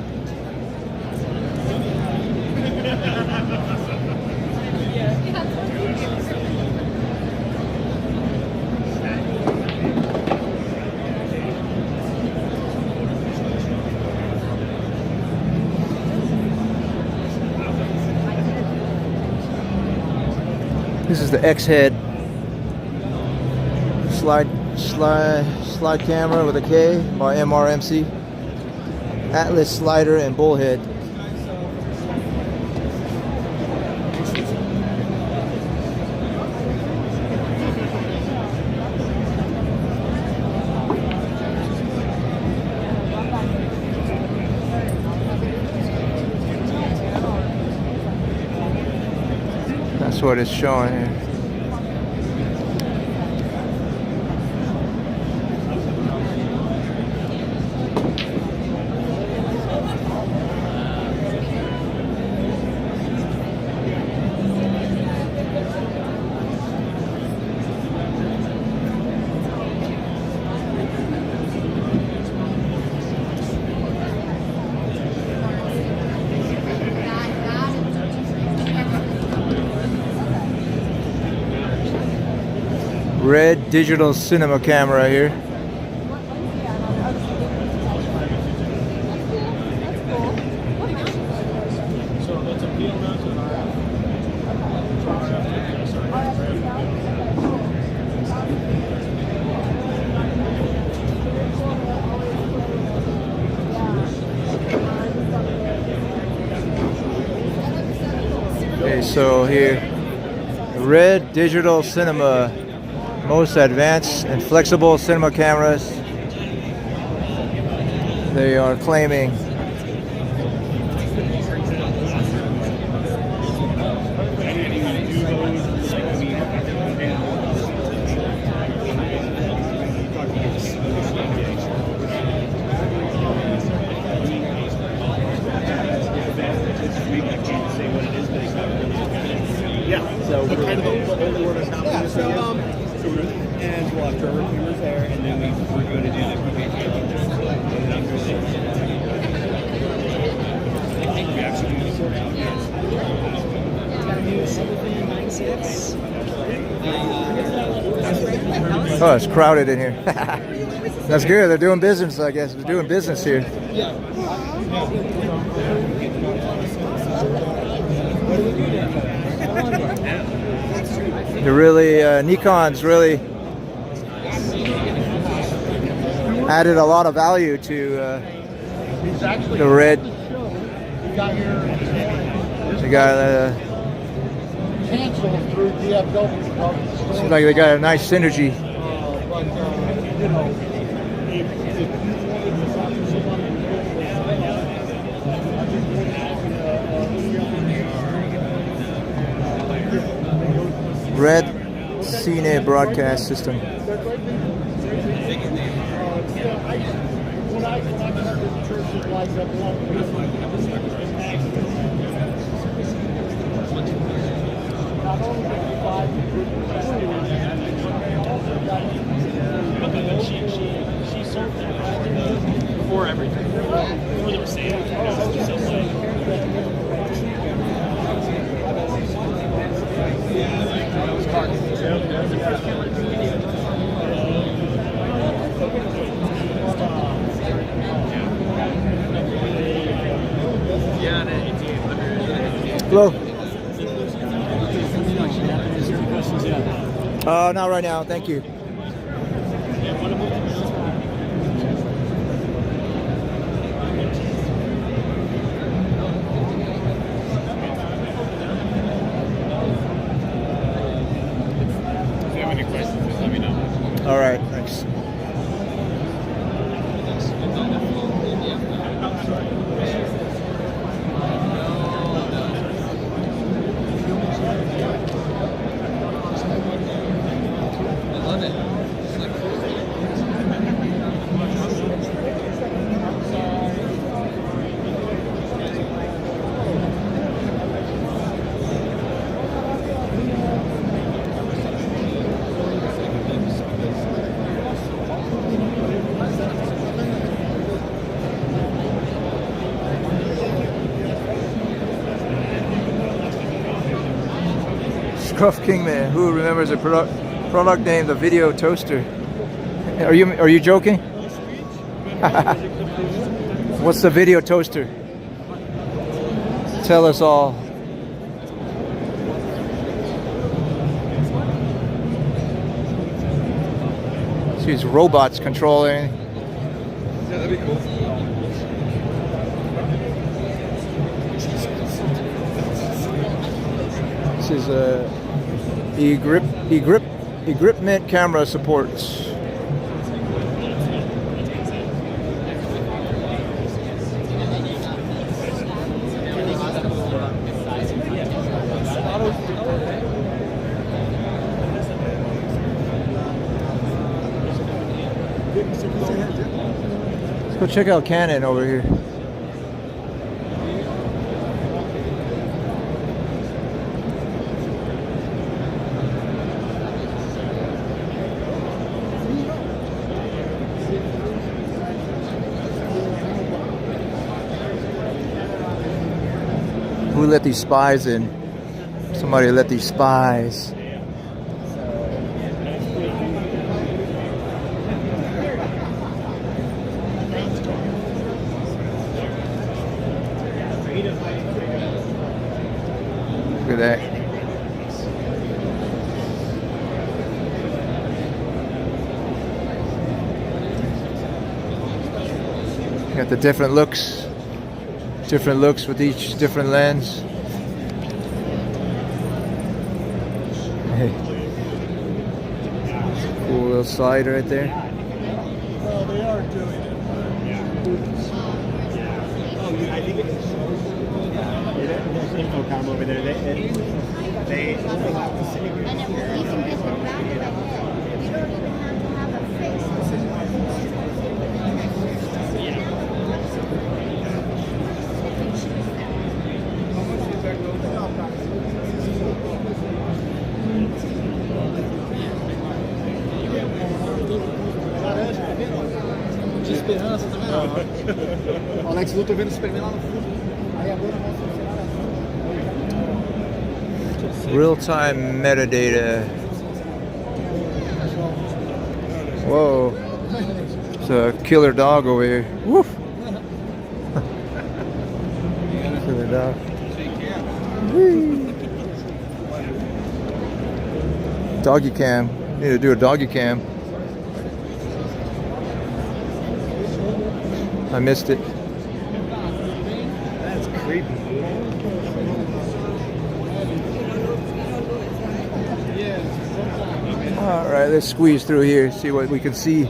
This is the X-Head slide camera with a K by MRMC. Atlas slider and bullhead. That's what it's showing here. Red digital cinema camera here. Okay, so here, Red digital cinema. Most advanced and flexible cinema cameras, they are claiming. Yeah, so we're kind of the word is happening. And we'll have Trevor cameras there, and then we're going to do the I think we actually need to sort out Oh, it's crowded in here. That's good. They're doing business, I guess. They're doing business here. They're really, Nikon's really added a lot of value to the Red. They got canceled through DFW. seems like they got a nice synergy. Red Cine broadcast system. She sold that before everything. Before the sale. She sells Hello. Not right now. Thank you. All right, thanks. Scruff Kingman. Who remembers a product named the video toaster? Are you joking? What's the video toaster? Tell us all. See these robots controlling. Yeah, that'd be cool. This is egripment camera supports. Let's go check out Canon over here. Who let these spies in? Somebody let these spies. Look at that. Got the different looks with each different lens. Hey, cool little slide right there. Well, they are doing it. Oh, I think there's Infocom over there. They overlap the city. And then you can get the brand like that. You don't even have to have a face. De esperança também não. O Alex Luthor vendo o Superman lá no fundo. Aí agora Real-time metadata. Whoa. It's a killer dog over here. Woof. Killer dog. Whee. Doggy cam. Need to do a doggy cam. I missed it. That's creepy. All right, let's squeeze through here, see what we can see.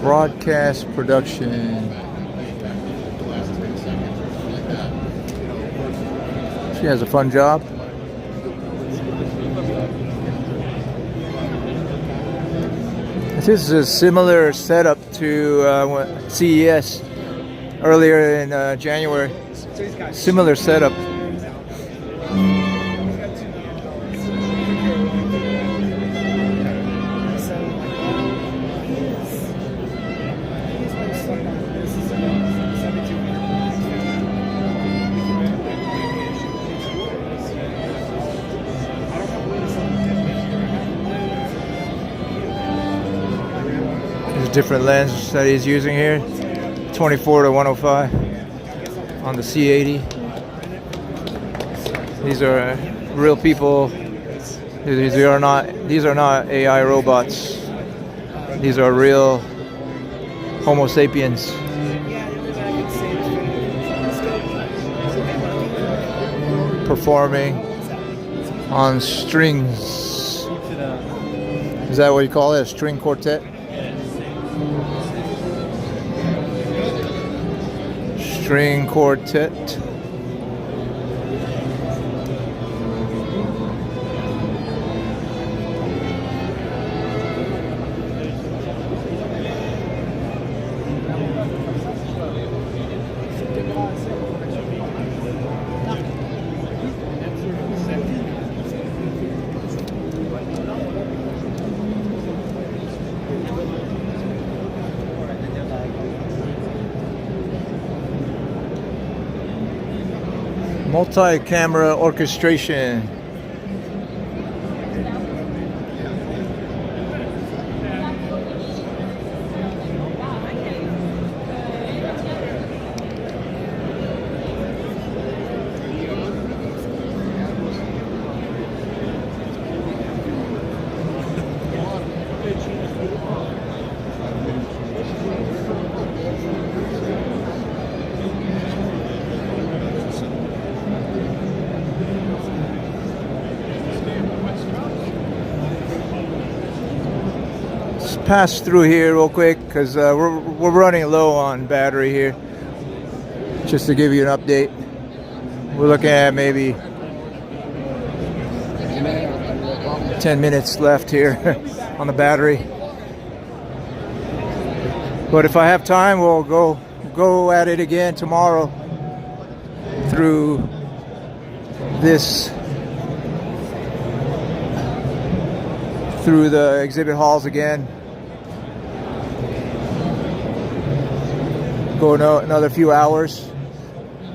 Broadcast production. She has a fun job. This is a similar setup to CES earlier in January. Similar setup. Different lens that he's using here, 24 to 105 on the C80. These are real people. These are not AI robots. These are real Homo sapiens. Performing on strings. Is that what you call it? A string quartet? String quartet. Multi-camera orchestration. Pass through here real quick because we're running low on battery here. Just to give you an update, we're looking at maybe 10 minutes left here on the battery. But if I have time, we'll go at it again tomorrow through the exhibit halls again. Go another few hours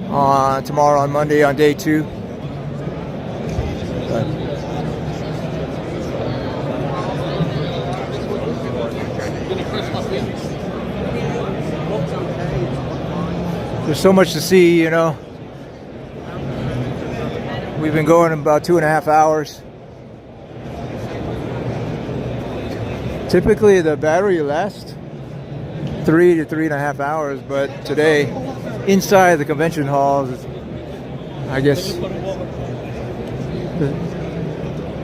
on tomorrow, on Monday, on day 2. There's so much to see, you know. We've been going about 2.5 hours. Typically the battery lasts 3 to 3.5 hours, but today inside the convention halls, I guess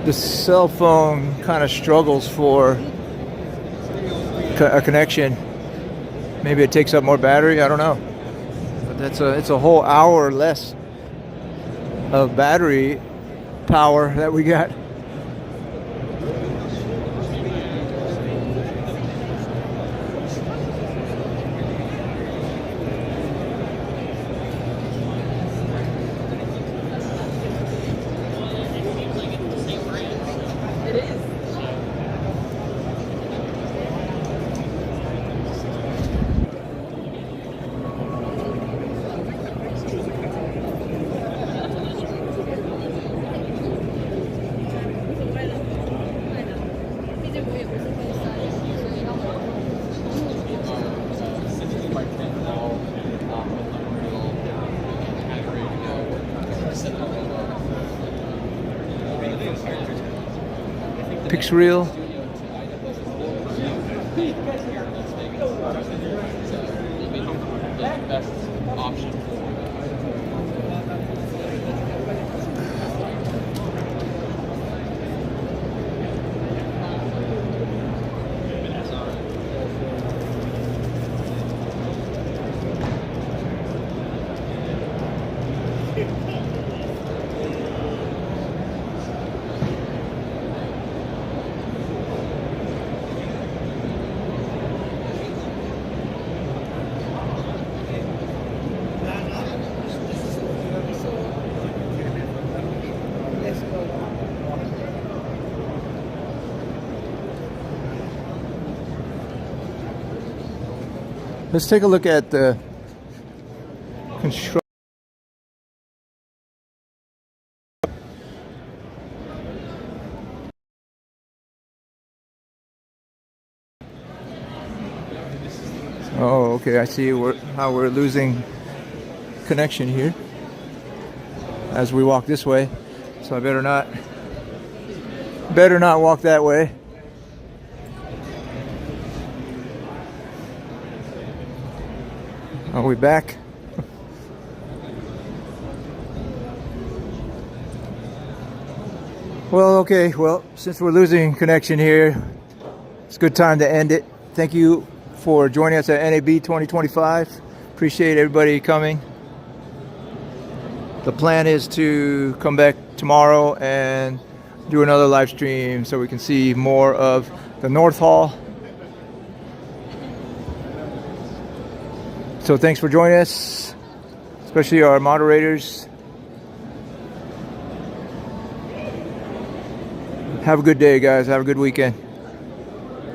the cell phone kind of struggles for a connection. Maybe it takes up more battery, I don't know. But it's a whole hour less of battery power that we got. Pixreel. Let's take a look at the construction. Oh, okay. I see how we're losing connection here as we walk this way. So I better not walk that way. Are we back? Well, okay. Well, since we're losing connection here, it's a good time to end it. Thank you for joining us at NAB 2025. Appreciate everybody coming. The plan is to come back tomorrow and do another live stream so we can see more of the North Hall. So thanks for joining us, especially our moderators. Have a good day, guys. Have a good weekend.